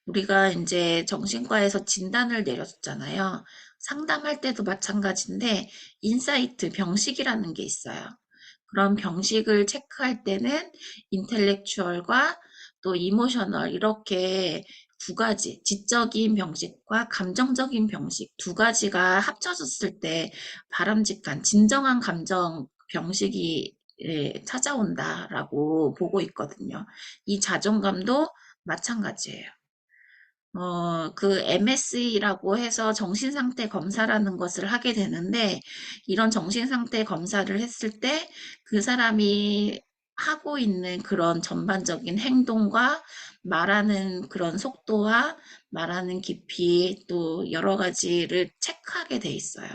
우리가 이제 정신과에서 진단을 내렸잖아요. 상담할 때도 마찬가지인데 인사이트, 병식이라는 게 있어요. 그런 병식을 체크할 때는 인텔렉추얼과 또 이모셔널 이렇게 두 가지, 지적인 병식과 감정적인 병식 두 가지가 합쳐졌을 때 바람직한 진정한 감정 병식이 찾아온다라고 보고 있거든요. 이 자존감도 마찬가지예요. 그 MSE라고 해서 정신상태 검사라는 것을 하게 되는데, 이런 정신상태 검사를 했을 때 그 사람이 하고 있는 그런 전반적인 행동과 말하는 그런 속도와 말하는 깊이 또 여러 가지를 체크하게 돼 있어요.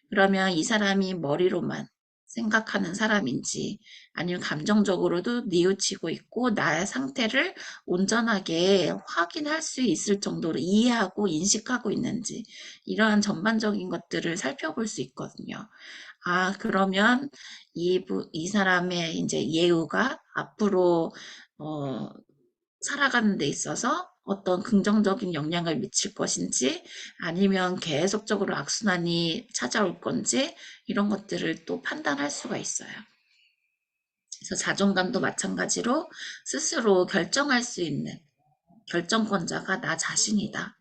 그러면 이 사람이 머리로만 생각하는 사람인지 아니면 감정적으로도 뉘우치고 있고 나의 상태를 온전하게 확인할 수 있을 정도로 이해하고 인식하고 있는지 이러한 전반적인 것들을 살펴볼 수 있거든요. 아, 그러면 이 사람의 이제 예우가 앞으로 어, 살아가는 데 있어서 어떤 긍정적인 영향을 미칠 것인지 아니면 계속적으로 악순환이 찾아올 건지 이런 것들을 또 판단할 수가 있어요. 그래서 자존감도 마찬가지로 스스로 결정할 수 있는 결정권자가 나 자신이다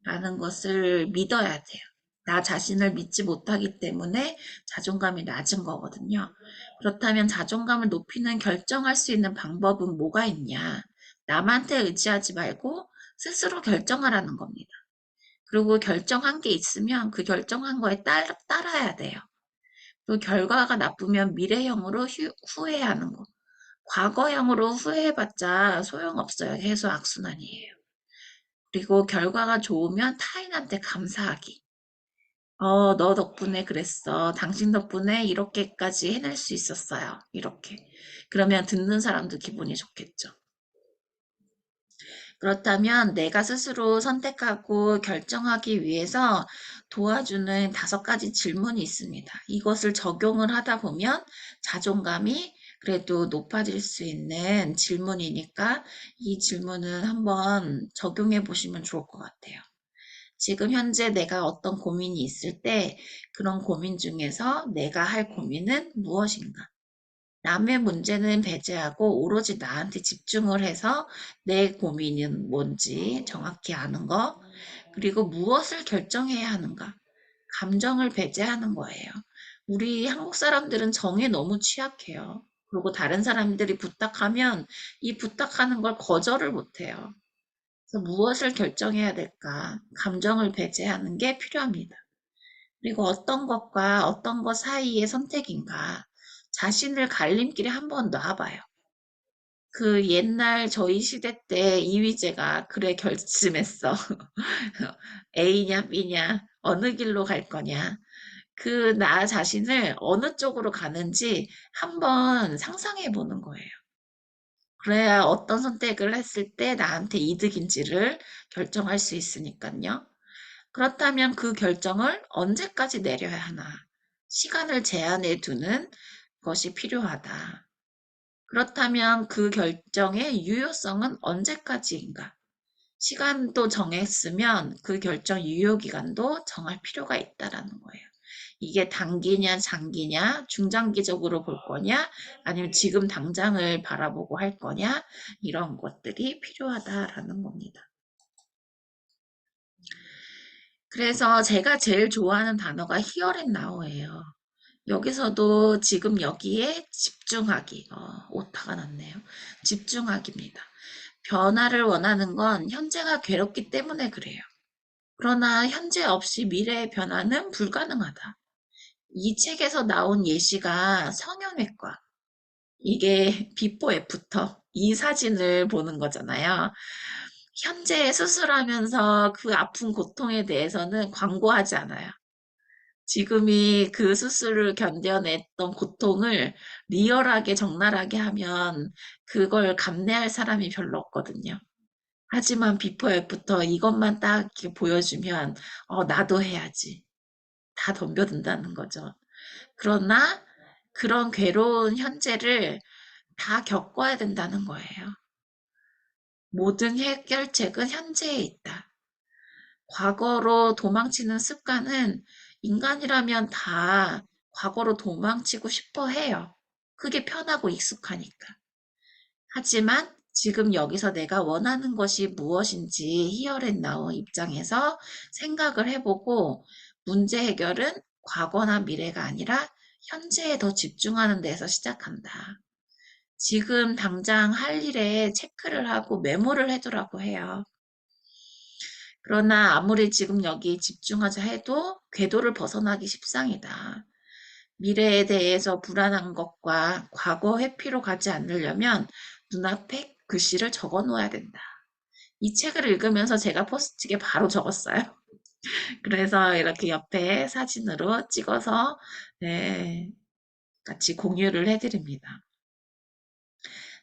라는 것을 믿어야 돼요. 나 자신을 믿지 못하기 때문에 자존감이 낮은 거거든요. 그렇다면 자존감을 높이는 결정할 수 있는 방법은 뭐가 있냐? 남한테 의지하지 말고 스스로 결정하라는 겁니다. 그리고 결정한 게 있으면 그 결정한 거에 따라야 돼요. 또 결과가 나쁘면 미래형으로 후회하는 거. 과거형으로 후회해봤자 소용없어요. 계속 악순환이에요. 그리고 결과가 좋으면 타인한테 감사하기. 너 덕분에 그랬어. 당신 덕분에 이렇게까지 해낼 수 있었어요. 이렇게. 그러면 듣는 사람도 기분이 좋겠죠. 그렇다면 내가 스스로 선택하고 결정하기 위해서 도와주는 5가지 질문이 있습니다. 이것을 적용을 하다 보면 자존감이 그래도 높아질 수 있는 질문이니까 이 질문은 한번 적용해 보시면 좋을 것 같아요. 지금 현재 내가 어떤 고민이 있을 때 그런 고민 중에서 내가 할 고민은 무엇인가? 남의 문제는 배제하고 오로지 나한테 집중을 해서 내 고민은 뭔지 정확히 아는 거, 그리고 무엇을 결정해야 하는가. 감정을 배제하는 거예요. 우리 한국 사람들은 정에 너무 취약해요. 그리고 다른 사람들이 부탁하면 이 부탁하는 걸 거절을 못해요. 그래서 무엇을 결정해야 될까? 감정을 배제하는 게 필요합니다. 그리고 어떤 것과 어떤 것 사이의 선택인가? 자신을 갈림길에 한번 놔봐요. 그 옛날 저희 시대 때 이휘재가 그래 결심했어. A냐 B냐 어느 길로 갈 거냐. 그 나 자신을 어느 쪽으로 가는지 한번 상상해 보는 거예요. 그래야 어떤 선택을 했을 때 나한테 이득인지를 결정할 수 있으니까요. 그렇다면 그 결정을 언제까지 내려야 하나? 시간을 제한해 두는 것이 필요하다. 그렇다면 그 결정의 유효성은 언제까지인가? 시간도 정했으면 그 결정 유효기간도 정할 필요가 있다라는 거예요. 이게 단기냐, 장기냐, 중장기적으로 볼 거냐, 아니면 지금 당장을 바라보고 할 거냐, 이런 것들이 필요하다라는 겁니다. 그래서 제가 제일 좋아하는 단어가 here and now예요. 여기서도 지금 여기에 집중하기, 오타가 났네요. 집중하기입니다. 변화를 원하는 건 현재가 괴롭기 때문에 그래요. 그러나 현재 없이 미래의 변화는 불가능하다. 이 책에서 나온 예시가 성형외과. 이게 비포 애프터 이 사진을 보는 거잖아요. 현재 수술하면서 그 아픈 고통에 대해서는 광고하지 않아요. 지금이 그 수술을 견뎌냈던 고통을 리얼하게 적나라하게 하면 그걸 감내할 사람이 별로 없거든요. 하지만 비포 애프터 이것만 딱 이렇게 보여주면 나도 해야지. 다 덤벼든다는 거죠. 그러나 그런 괴로운 현재를 다 겪어야 된다는 거예요. 모든 해결책은 현재에 있다. 과거로 도망치는 습관은 인간이라면 다 과거로 도망치고 싶어 해요. 그게 편하고 익숙하니까. 하지만 지금 여기서 내가 원하는 것이 무엇인지 here and now 입장에서 생각을 해보고 문제 해결은 과거나 미래가 아니라 현재에 더 집중하는 데서 시작한다. 지금 당장 할 일에 체크를 하고 메모를 해두라고 해요. 그러나 아무리 지금 여기 집중하자 해도 궤도를 벗어나기 십상이다. 미래에 대해서 불안한 것과 과거 회피로 가지 않으려면 눈앞에 글씨를 적어 놓아야 된다. 이 책을 읽으면서 제가 포스트잇에 바로 적었어요. 그래서 이렇게 옆에 사진으로 찍어서 네, 같이 공유를 해드립니다.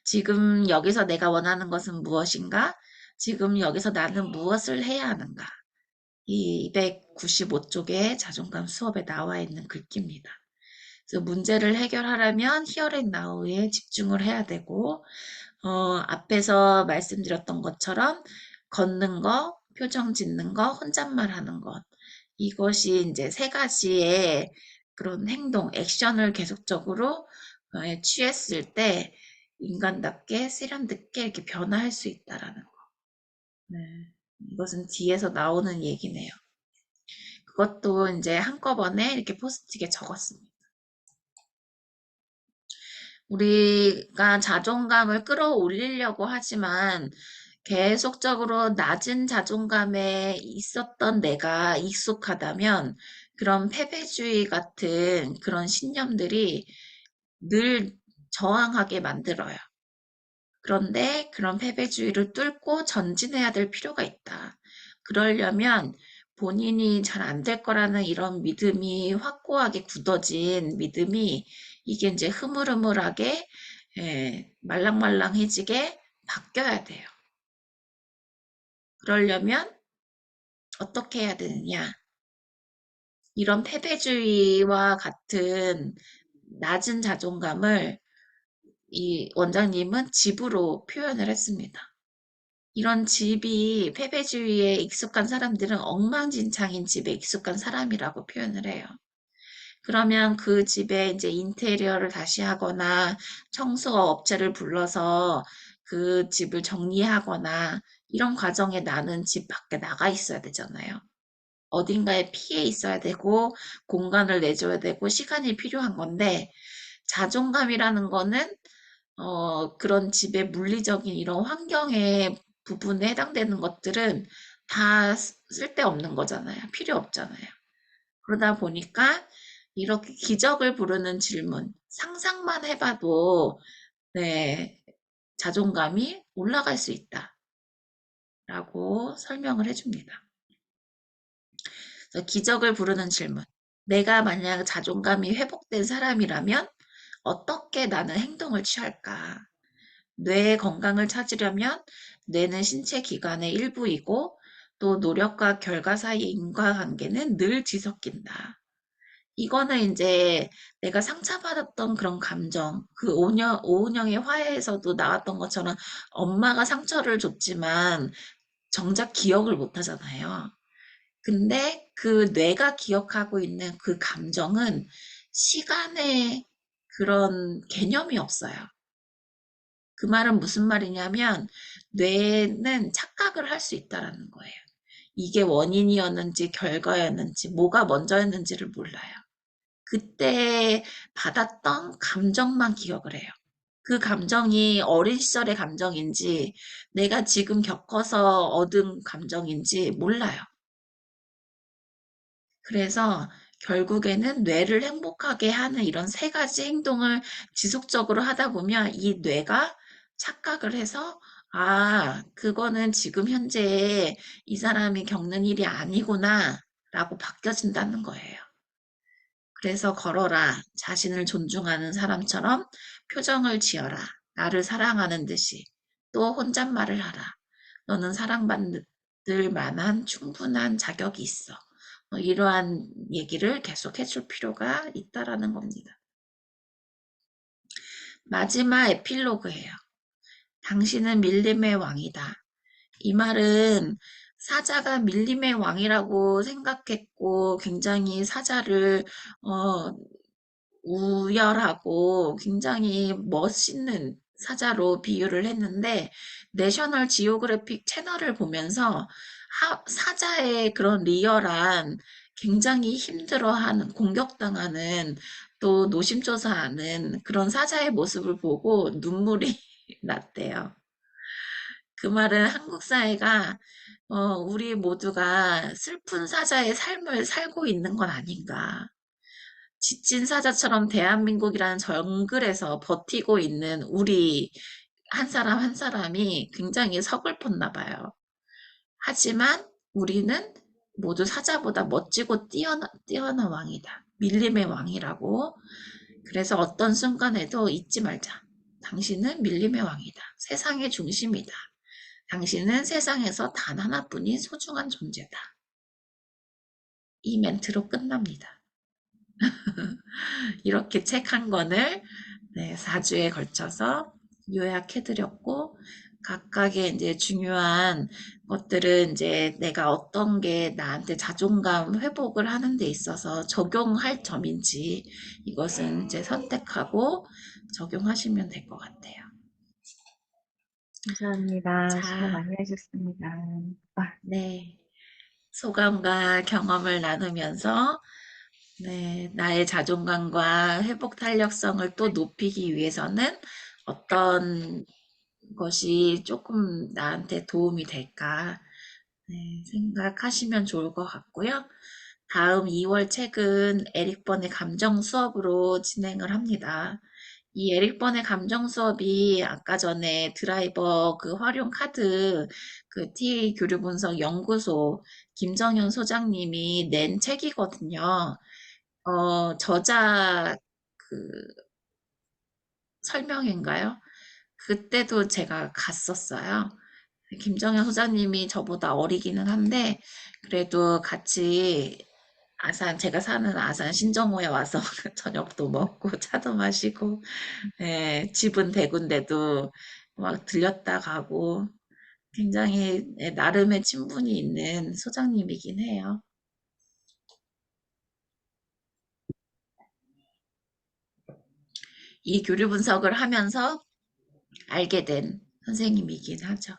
지금 여기서 내가 원하는 것은 무엇인가? 지금 여기서 나는 무엇을 해야 하는가? 이 295쪽의 자존감 수업에 나와 있는 글귀입니다. 그래서 문제를 해결하려면 here and now에 집중을 해야 되고 앞에서 말씀드렸던 것처럼 걷는 거, 표정 짓는 거, 혼잣말 하는 것 이것이 이제 3가지의 그런 행동, 액션을 계속적으로 취했을 때 인간답게 세련됐게 이렇게 변화할 수 있다라는 거. 네. 이것은 뒤에서 나오는 얘기네요. 그것도 이제 한꺼번에 이렇게 포스트잇에 적었습니다. 우리가 자존감을 끌어올리려고 하지만 계속적으로 낮은 자존감에 있었던 내가 익숙하다면 그런 패배주의 같은 그런 신념들이 늘 저항하게 만들어요. 그런데 그런 패배주의를 뚫고 전진해야 될 필요가 있다. 그러려면 본인이 잘 안 될 거라는 이런 믿음이 확고하게 굳어진 믿음이 이게 이제 흐물흐물하게 말랑말랑해지게 바뀌어야 돼요. 그러려면 어떻게 해야 되느냐? 이런 패배주의와 같은 낮은 자존감을 이 원장님은 집으로 표현을 했습니다. 이런 집이 패배주의에 익숙한 사람들은 엉망진창인 집에 익숙한 사람이라고 표현을 해요. 그러면 그 집에 이제 인테리어를 다시 하거나 청소 업체를 불러서 그 집을 정리하거나 이런 과정에 나는 집 밖에 나가 있어야 되잖아요. 어딘가에 피해 있어야 되고 공간을 내줘야 되고 시간이 필요한 건데 자존감이라는 거는 그런 집의 물리적인 이런 환경의 부분에 해당되는 것들은 다 쓸데없는 거잖아요. 필요 없잖아요. 그러다 보니까 이렇게 기적을 부르는 질문, 상상만 해봐도 네, 자존감이 올라갈 수 있다라고 설명을 해줍니다. 그래서 기적을 부르는 질문. 내가 만약 자존감이 회복된 사람이라면 어떻게 나는 행동을 취할까? 뇌의 건강을 찾으려면 뇌는 신체 기관의 일부이고 또 노력과 결과 사이의 인과관계는 늘 뒤섞인다. 이거는 이제 내가 상처받았던 그런 감정, 그 오은영의 화해에서도 나왔던 것처럼 엄마가 상처를 줬지만 정작 기억을 못 하잖아요. 근데 그 뇌가 기억하고 있는 그 감정은 시간의 그런 개념이 없어요. 그 말은 무슨 말이냐면 뇌는 착각을 할 수 있다라는 거예요. 이게 원인이었는지 결과였는지 뭐가 먼저였는지를 몰라요. 그때 받았던 감정만 기억을 해요. 그 감정이 어린 시절의 감정인지 내가 지금 겪어서 얻은 감정인지 몰라요. 그래서 결국에는 뇌를 행복하게 하는 이런 세 가지 행동을 지속적으로 하다 보면 이 뇌가 착각을 해서 아, 그거는 지금 현재 이 사람이 겪는 일이 아니구나 라고 바뀌어진다는 거예요. 그래서 걸어라. 자신을 존중하는 사람처럼 표정을 지어라. 나를 사랑하는 듯이. 또 혼잣말을 하라. 너는 사랑받을 만한 충분한 자격이 있어. 이러한 얘기를 계속 해줄 필요가 있다라는 겁니다. 마지막 에필로그예요. 당신은 밀림의 왕이다. 이 말은 사자가 밀림의 왕이라고 생각했고 굉장히 사자를 우열하고 굉장히 멋있는 사자로 비유를 했는데 내셔널 지오그래픽 채널을 보면서 사자의 그런 리얼한 굉장히 힘들어하는 공격당하는 또 노심초사하는 그런 사자의 모습을 보고 눈물이 났대요. 그 말은 한국 사회가 우리 모두가 슬픈 사자의 삶을 살고 있는 건 아닌가. 지친 사자처럼 대한민국이라는 정글에서 버티고 있는 우리 한 사람 한 사람이 굉장히 서글펐나 봐요. 하지만 우리는 모두 사자보다 멋지고 뛰어난 왕이다. 밀림의 왕이라고. 그래서 어떤 순간에도 잊지 말자. 당신은 밀림의 왕이다. 세상의 중심이다. 당신은 세상에서 단 하나뿐인 소중한 존재다. 이 멘트로 끝납니다. 이렇게 책 한 권을 4주에 걸쳐서 요약해드렸고, 각각의 이제 중요한 것들은 이제 내가 어떤 게 나한테 자존감 회복을 하는 데 있어서 적용할 점인지 이것은 이제 선택하고 적용하시면 될 것 같아요. 감사합니다. 수고 자, 많이 하셨습니다. 아, 네. 소감과 경험을 나누면서 나의 자존감과 회복 탄력성을 또 높이기 위해서는 어떤 것이 조금 나한테 도움이 될까 생각하시면 좋을 것 같고요. 다음 2월 책은 에릭 번의 감정 수업으로 진행을 합니다. 이 에릭 번의 감정 수업이 아까 전에 드라이버 그 활용 카드 그 TA 교류 분석 연구소 김정현 소장님이 낸 책이거든요. 저자 그 설명인가요? 그때도 제가 갔었어요. 김정현 소장님이 저보다 어리기는 한데, 그래도 같이 제가 사는 아산 신정호에 와서 저녁도 먹고 차도 마시고, 예, 집은 대구인데도 막 들렸다 가고, 굉장히 나름의 친분이 있는 소장님이긴 해요. 이 교류 분석을 하면서 알게 된 선생님이긴 하죠.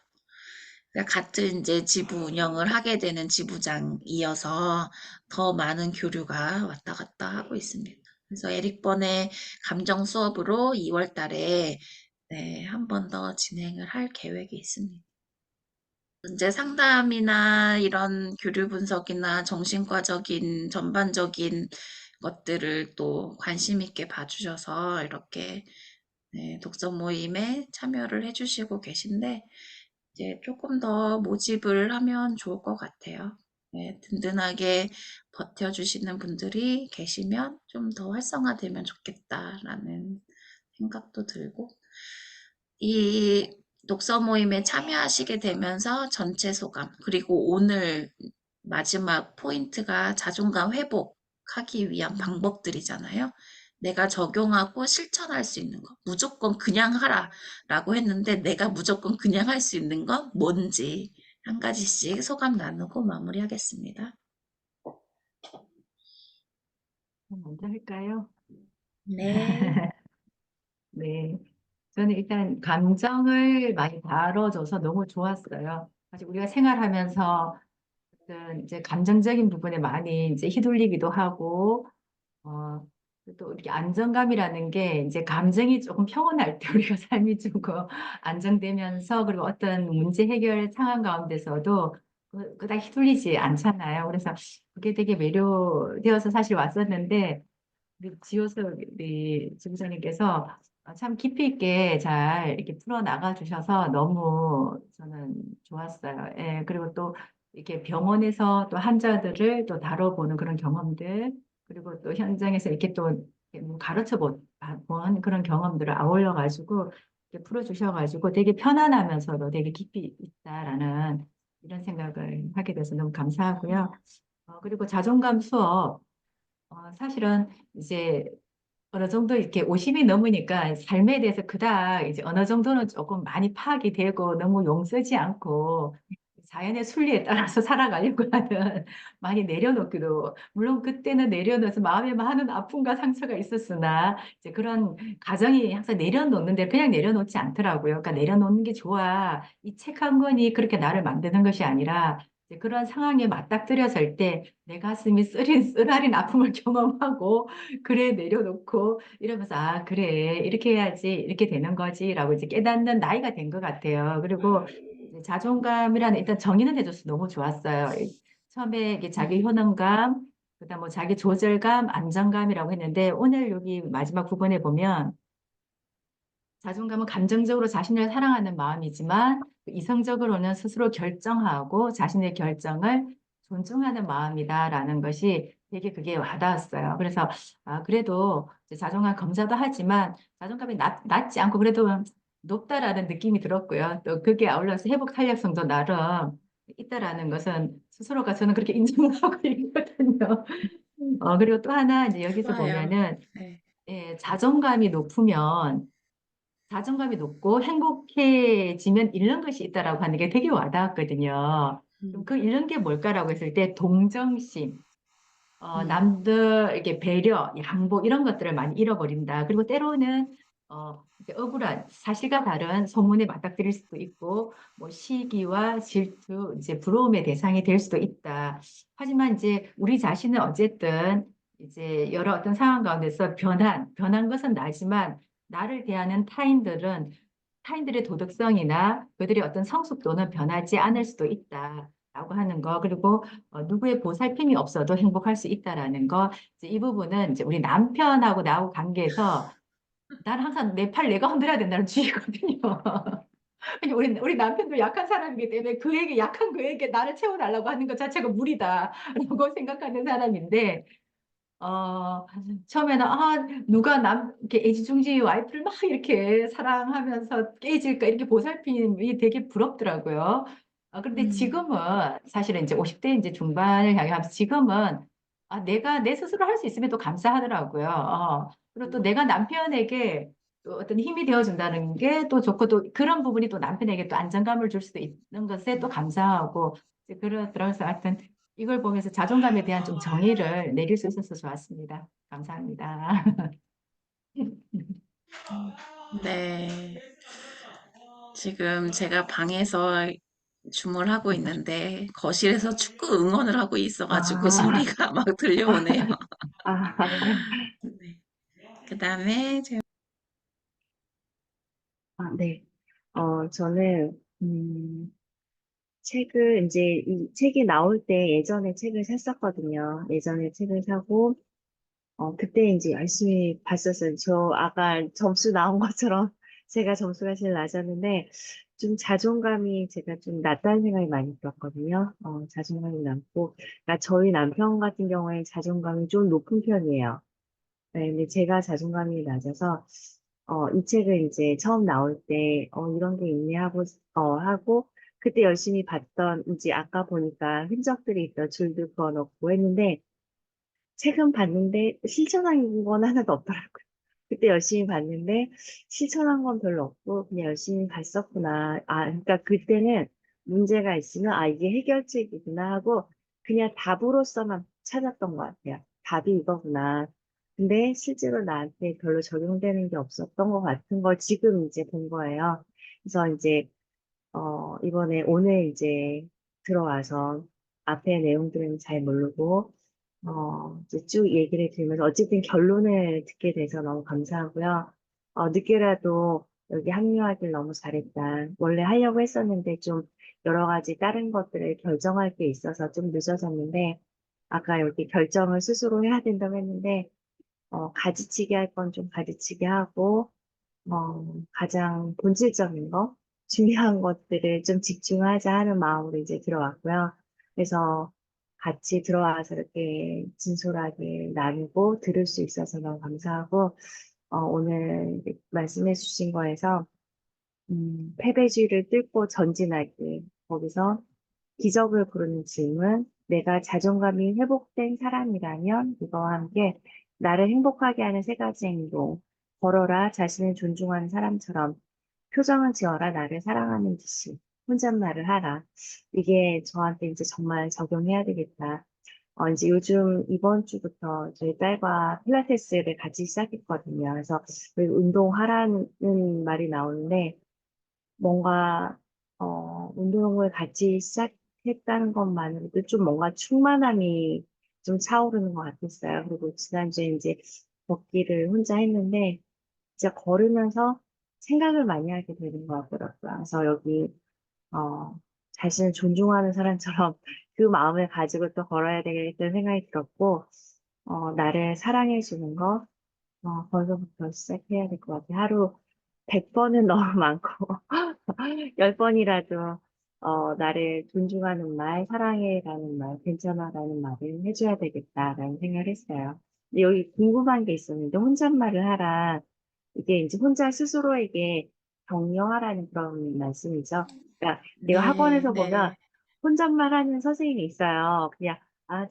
그러니까 같은 이제 지부 운영을 하게 되는 지부장이어서 더 많은 교류가 왔다 갔다 하고 있습니다. 그래서 에릭 번의 감정 수업으로 2월 달에 네, 한 번 더 진행을 할 계획이 있습니다. 문제 상담이나 이런 교류 분석이나 정신과적인 전반적인 것들을 또 관심 있게 봐주셔서 이렇게 네, 독서 모임에 참여를 해주시고 계신데 이제 조금 더 모집을 하면 좋을 것 같아요. 네, 든든하게 버텨주시는 분들이 계시면 좀 더 활성화되면 좋겠다라는 생각도 들고 이 독서 모임에 참여하시게 되면서 전체 소감, 그리고 오늘 마지막 포인트가 자존감 회복하기 위한 방법들이잖아요. 내가 적용하고 실천할 수 있는 거. 무조건 그냥 하라 라고 했는데 내가 무조건 그냥 할 수 있는 건 뭔지 한 가지씩 소감 나누고 마무리하겠습니다. 먼저 할까요? 네. 네. 저는 일단 감정을 많이 다뤄줘서 너무 좋았어요. 사실 우리가 생활하면서 어떤 이제 감정적인 부분에 많이 이제 휘둘리기도 하고, 어, 또 이렇게 안정감이라는 게 이제 감정이 조금 평온할 때 우리가 삶이 조금 안정되면서 그리고 어떤 문제 해결 상황 가운데서도 그닥 휘둘리지 않잖아요. 그래서 그게 되게 매료되어서 사실 왔었는데 우리 지효서 우리 지부장님께서 참 깊이 있게 잘 이렇게 풀어 나가 주셔서 너무 저는 좋았어요. 예, 그리고 또 이렇게 병원에서 또 환자들을 또 다뤄보는 그런 경험들, 그리고 또 현장에서 이렇게 또 가르쳐 본 그런 경험들을 아울러 가지고 이렇게 풀어 주셔가지고 되게 편안하면서도 되게 깊이 있다라는 이런 생각을 하게 돼서 너무 감사하고요. 그리고 자존감 수업. 사실은 이제 어느 정도 이렇게 50이 넘으니까 삶에 대해서 그닥 이제 어느 정도는 조금 많이 파악이 되고 너무 용쓰지 않고 자연의 순리에 따라서 살아가려고 하는 많이 내려놓기도 물론 그때는 내려놓아서 마음에 많은 아픔과 상처가 있었으나 이제 그런 가정이 항상 내려놓는데 그냥 내려놓지 않더라고요. 그러니까 내려놓는 게 좋아. 이 책 한 권이 그렇게 나를 만드는 것이 아니라 이제 그런 상황에 맞닥뜨려설 때 내 가슴이 쓰라린 아픔을 경험하고 그래 내려놓고 이러면서 아 그래 이렇게 해야지 이렇게 되는 거지라고 이제 깨닫는 나이가 된 것 같아요. 그리고 이제 자존감이라는 일단 정의는 해줘서 너무 좋았어요. 처음에 이게 자기 효능감, 그다음 뭐 자기 조절감, 안정감이라고 했는데 오늘 여기 마지막 부분에 보면 자존감은 감정적으로 자신을 사랑하는 마음이지만 이성적으로는 스스로 결정하고 자신의 결정을 존중하는 마음이다라는 것이 되게 그게 와닿았어요. 그래서 그래도 이제 자존감 검사도 하지만 자존감이 낮지 않고 그래도 높다라는 느낌이 들었고요. 또 그게 아울러서 회복 탄력성도 나름 있다라는 것은 스스로가 저는 그렇게 인정을 하고 있거든요. 그리고 또 하나 이제 여기서 좋아요. 보면은 네. 예, 자존감이 높고 행복해지면 잃는 것이 있다라고 하는 게 되게 와닿았거든요. 그럼 음, 그 잃는 게 뭘까라고 했을 때 동정심, 음, 남들 이렇게 배려, 양보 이런 것들을 많이 잃어버린다. 그리고 때로는 이제 억울한 사실과 다른 소문에 맞닥뜨릴 수도 있고, 뭐 시기와 질투, 이제 부러움의 대상이 될 수도 있다. 하지만 이제 우리 자신은 어쨌든 이제 여러 어떤 상황 가운데서 변한 것은 나지만 나를 대하는 타인들의 도덕성이나 그들의 어떤 성숙도는 변하지 않을 수도 있다. 라고 하는 거, 그리고 누구의 보살핌이 없어도 행복할 수 있다라는 거, 이제 이 부분은 이제 우리 남편하고 나하고 관계에서 나는 항상 내 팔 내가 흔들어야 된다는 주의거든요. 아니, 우리 남편도 약한 사람이기 때문에 약한 그에게 나를 채워달라고 하는 것 자체가 무리다라고 생각하는 사람인데, 어, 처음에는, 누가 이렇게 애지중지 와이프를 막 이렇게 사랑하면서 깨질까, 이렇게 보살핌이 되게 부럽더라고요. 그런데 음, 지금은, 사실은 이제 50대 이제 중반을 향해 하면서 지금은, 내가 내 스스로 할 수 있으면 또 감사하더라고요. 그리고 또 내가 남편에게 또 어떤 힘이 되어준다는 게 또 좋고, 또 그런 부분이 또 남편에게 또 안정감을 줄 수도 있는 것에 또 감사하고, 이제 그러면서 하여튼, 이걸 보면서 자존감에 대한 좀 정의를 내릴 수 있어서 좋았습니다. 감사합니다. 네. 지금 제가 방에서 주물하고 있는데 거실에서 축구 응원을 하고 있어가지고 아, 소리가 막 들려오네요. 네. 네. 그다음에 네. 저는, 책을, 이제 이 책이 나올 때 예전에 책을 샀었거든요. 예전에 책을 사고, 그때 이제 열심히 봤었어요. 저 아까 점수 나온 것처럼 제가 점수가 제일 낮았는데, 좀 자존감이 제가 좀 낮다는 생각이 많이 들었거든요. 자존감이 낮고, 그러니까 저희 남편 같은 경우에 자존감이 좀 높은 편이에요. 네, 근데 제가 자존감이 낮아서, 이 책을 이제 처음 나올 때, 이런 게 있네 하고, 그때 열심히 봤던, 이제 아까 보니까 흔적들이 있던 줄도 그어놓고 했는데, 책은 봤는데 실천한 건 하나도 없더라고요. 그때 열심히 봤는데 실천한 건 별로 없고 그냥 열심히 봤었구나. 그러니까 그때는 문제가 있으면 이게 해결책이구나 하고 그냥 답으로서만 찾았던 것 같아요. 답이 이거구나. 근데 실제로 나한테 별로 적용되는 게 없었던 것 같은 걸 지금 이제 본 거예요. 그래서 이제 이번에 오늘 이제 들어와서 앞에 내용들은 잘 모르고, 이제 쭉 얘기를 들으면서 어쨌든 결론을 듣게 돼서 너무 감사하고요. 늦게라도 여기 합류하길 너무 잘했다. 원래 하려고 했었는데 좀 여러 가지 다른 것들을 결정할 게 있어서 좀 늦어졌는데, 아까 여기 결정을 스스로 해야 된다고 했는데, 가지치기 할 건 좀 가지치기 하고, 가장 본질적인 거, 중요한 것들을 좀 집중하자 하는 마음으로 이제 들어왔고요. 그래서 같이 들어와서 이렇게 진솔하게 나누고 들을 수 있어서 너무 감사하고, 오늘 말씀해 주신 거에서, 패배주의를 뚫고 전진하기. 거기서 기적을 부르는 질문, 내가 자존감이 회복된 사람이라면 이거와 함께 나를 행복하게 하는 세 가지 행동, 걸어라 자신을 존중하는 사람처럼, 표정을 지어라 나를 사랑하는 듯이, 혼잣말을 하라. 이게 저한테 이제 정말 적용해야 되겠다. 이제 요즘 이번 주부터 저희 딸과 필라테스를 같이 시작했거든요. 그래서 운동하라는 말이 나오는데 뭔가 운동을 같이 시작했다는 것만으로도 좀 뭔가 충만함이 좀 차오르는 것 같았어요. 그리고 지난주에 이제 걷기를 혼자 했는데 진짜 걸으면서 생각을 많이 하게 되는 것 같더라고요. 그래서 여기 자신을 존중하는 사람처럼 그 마음을 가지고 또 걸어야 되겠다는 생각이 들었고 나를 사랑해 주는 거 거기서부터 시작해야 될 것 같아요. 하루 100번은 너무 많고 10번이라도 나를 존중하는 말, 사랑해라는 말, 괜찮아라는 말을 해줘야 되겠다라는 생각을 했어요. 근데 여기 궁금한 게 있었는데 혼잣말을 하라. 이게 이제 혼자 스스로에게 격려하라는 그런 말씀이죠. 그러니까 내가 네, 학원에서 보면 네, 혼잣말 하는 선생님이 있어요. 그냥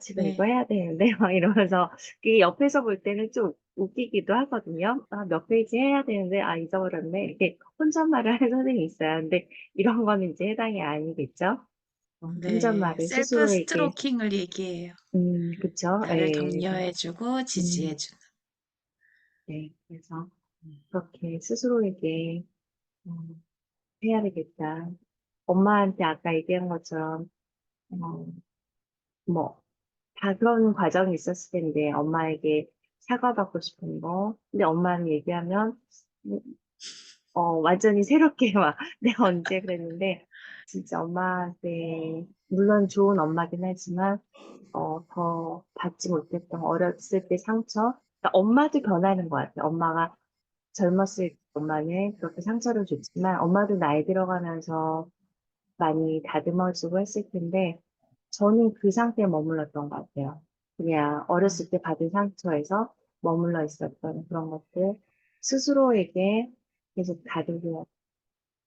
지금 이거 네, 해야 되는데 막 이러면서 그게 옆에서 볼 때는 좀 웃기기도 하거든요. 몇 페이지 해야 되는데 잊어버렸네. 이렇게 혼잣말을 하는 선생님이 있어요. 근데 이런 거는 이제 해당이 아니겠죠? 네. 혼잣말을 셀프 스스로에게 스트로킹을 얘기해요. 그쵸? 나를 예, 그래서 격려해주고 음, 지지해주는. 네, 그래서 그렇게 스스로에게 음, 해야 되겠다. 엄마한테 아까 얘기한 것처럼, 어, 뭐, 다 그런 과정이 있었을 텐데, 엄마에게 사과받고 싶은 거. 근데 엄마는 얘기하면, 음, 완전히 새롭게 막, 내가 언제 그랬는데, 진짜 엄마한테, 물론 좋은 엄마긴 하지만, 더 받지 못했던 어렸을 때 상처. 그러니까 엄마도 변하는 것 같아요. 엄마가 젊었을 엄마는 그렇게 상처를 줬지만 엄마도 나이 들어가면서 많이 다듬어주고 했을 텐데 저는 그 상태에 머물렀던 것 같아요. 그냥 음, 어렸을 때 받은 상처에서 머물러 있었던 그런 것들 스스로에게 계속 다독여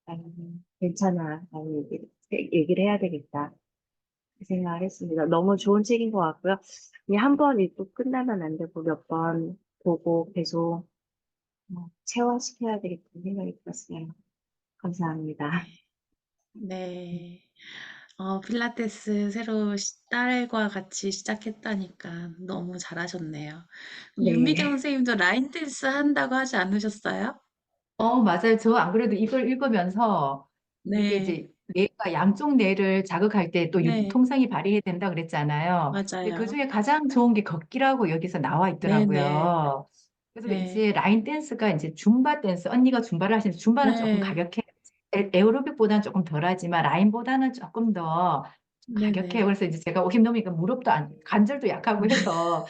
나는 괜찮아 라는 얘기를 해야 되겠다 그 생각을 했습니다. 너무 좋은 책인 것 같고요. 그냥 한 번 읽고 끝나면 안 되고 몇 번 보고 계속 체화시켜야 되겠다는 생각이 들었어요. 감사합니다. 네. 필라테스 새로 딸과 같이 시작했다니까 너무 잘하셨네요. 윤미경 네. 선생님도 라인 댄스 한다고 하지 않으셨어요? 맞아요. 저 안 그래도 이걸 읽으면서 이게 네, 이제 뇌가 양쪽 뇌를 자극할 때 또 네, 통성이 발휘해야 된다 그랬잖아요. 근데 그 맞아요. 중에 가장 좋은 게 걷기라고 여기서 나와 네, 네, 있더라고요. 그래서 네, 이제 라인 댄스가 이제 줌바 댄스, 언니가 줌바를 하시는데 줌바는 조금 네, 가격해. 에어로빅보다는 조금 덜하지만 라인보다는 조금 더 네, 가격해요. 네. 그래서 이제 제가 힘 넘으니까 무릎도 관절도 약하고 해서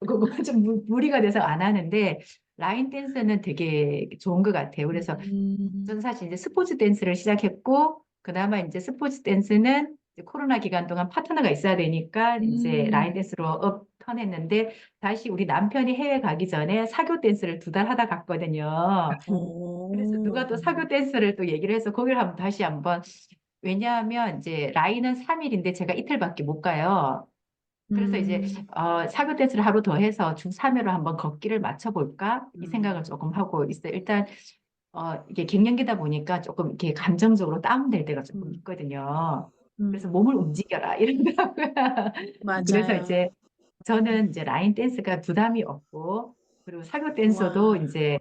그거 좀 무리가 돼서 안 하는데 라인 댄스는 되게 좋은 것 같아요. 그래서 음, 저는 사실 이제 스포츠 댄스를 시작했고, 그나마 이제 스포츠 댄스는 이제 코로나 기간 동안 파트너가 있어야 되니까 이제 라인 음, 댄스로 턴했는데, 다시 우리 남편이 해외 가기 전에 사교 댄스를 2달 하다 갔거든요. 그래서 누가 오, 또 사교 댄스를 또 얘기를 해서 거기를 한번 다시 한번, 왜냐하면 이제 라인은 3일인데 제가 이틀밖에 못 가요. 그래서 이제 음, 사교 댄스를 하루 더 해서 중 3회로 한번 걷기를 맞춰볼까 이 생각을 음, 조금 하고 있어요. 일단 이게 갱년기다 보니까 조금 이렇게 감정적으로 다운될 때가 조금 음, 있거든요. 그래서 음, 몸을 움직여라 이러더라고요. 그래서 이제 맞아요. 저는 이제 라인 댄스가 부담이 없고 그리고 사교 댄서도 와, 이제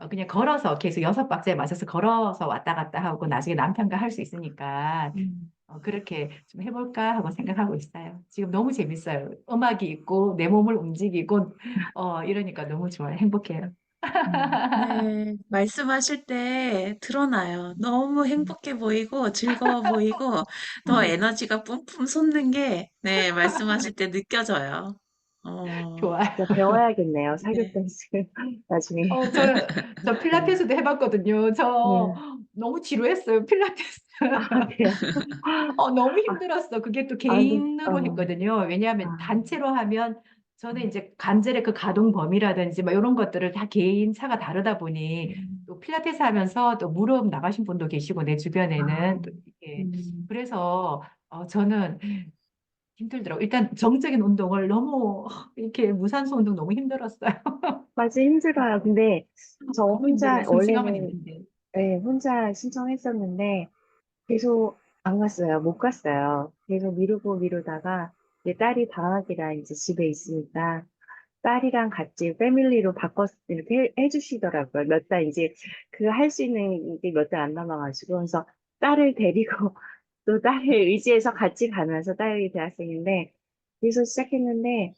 그냥 걸어서 계속 6박자에 맞춰서 걸어서 왔다 갔다 하고 나중에 남편과 할 수 있으니까 음, 그렇게 좀 해볼까 하고 생각하고 있어요. 지금 너무 재밌어요. 음악이 있고 내 몸을 움직이고 이러니까 너무 좋아요. 행복해요. 네, 말씀하실 때 드러나요. 너무 행복해 보이고 즐거워 보이고 더 에너지가 뿜뿜 솟는 게 네, 말씀하실 때 느껴져요. 어, 좋아요. 진짜 배워야겠네요. 사교 네. 댄스 나중에. 어, 저, 저 네. 필라테스도 해봤거든요. 저 네. 너무 지루했어요, 필라테스. 아, 그래요? 너무 아, 힘들었어. 그게 또 근데, 개인으로 했거든요. 왜냐하면 아, 단체로 하면 저는 이제 관절의 그 가동 범위라든지 막 이런 것들을 다 개인 차가 다르다 보니 음, 또 필라테스 하면서 또 무릎 나가신 분도 계시고 내 아, 주변에는 또 이게 음. 그래서 저는 힘들더라고요. 일단 정적인 운동을 너무 이렇게 무산소 운동 너무 힘들었어요. 맞아, 힘들어요. 근데 저 너무 힘들어요. 혼자, 성취감은 원래는, 있는데. 네, 혼자 신청했었는데, 계속 안 갔어요. 못 갔어요. 계속 미루고 미루다가, 이제 딸이 방학이라 이제 집에 있으니까, 딸이랑 같이 패밀리로 바꿔 이렇게 해주시더라고요. 몇 달 이제 그 할 수 있는 게 몇 달 안 남아가지고 그래서 딸을 데리고 또 딸을 의지해서 같이 가면서 딸이 대학생인데 그래서 시작했는데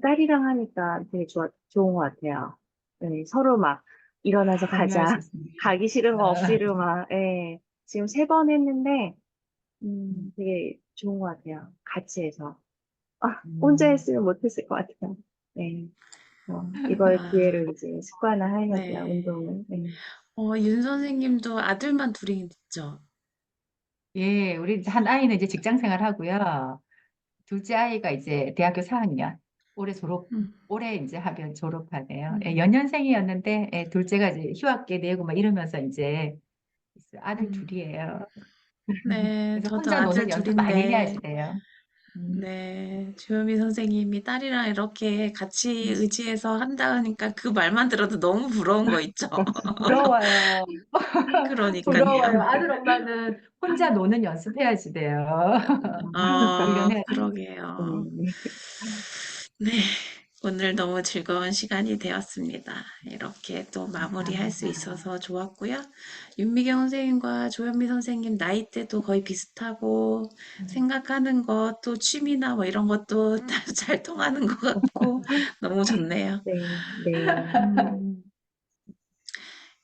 딸이랑 하니까 되게 좋은 것 같아요. 네, 서로 막 일어나서 공유할 수 가자. 있습니다. 가기 싫은 거 억지로 막 예. 지금 3번 했는데 음, 되게 좋은 것 같아요. 같이 해서. 아, 혼자 음, 했으면 못했을 것 같아요. 네. 이걸 아, 기회로 이제 습관화하려고요, 네. 운동을. 네. 윤 선생님도 아들만 둘이 있죠? 예, 우리 한 아이는 이제 직장 생활 하고요. 둘째 아이가 이제 대학교 4학년. 음, 올해 이제 하면 졸업하네요. 예, 음, 연년생이었는데, 둘째가 이제 휴학계 내고 막 이러면서 이제 있어요. 아들 음. 둘이에요. 네, 그래서 저도 혼자 노는 아들 연습 많이 해야지 둘인데, 돼요. 음. 네, 주현미 선생님이 딸이랑 이렇게 같이 의지해서 한다 하니까 그 말만 들어도 너무 부러운 거 있죠? 부러워요. 부러워요. 그러니까요. 아들 엄마는 혼자 노는 연습해야지 돼요. 훈련해야 돼요. 그러게요. 네. 네, 오늘 너무 즐거운 시간이 되었습니다. 이렇게 또 마무리할 수 감사합니다. 있어서 좋았고요. 윤미경 선생님과 조현미 선생님 나이대도 거의 비슷하고 생각하는 것, 또 취미나 뭐 이런 것도 다 잘 통하는 것 같고 너무 좋네요. 네, 네. 음,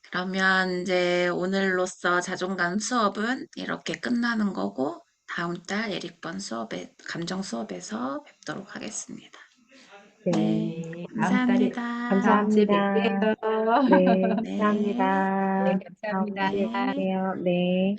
그러면 이제 오늘로써 자존감 수업은 이렇게 끝나는 거고 다음 달 에릭번 수업에 감정 수업에서 뵙도록 하겠습니다. 네, 네. 네, 다음 달에, 감사합니다. 다음 주에 감사합니다. 뵐게요. 네, 네. 네, 감사합니다. 다음 기회에 감사합니다. 뵐게요. 네.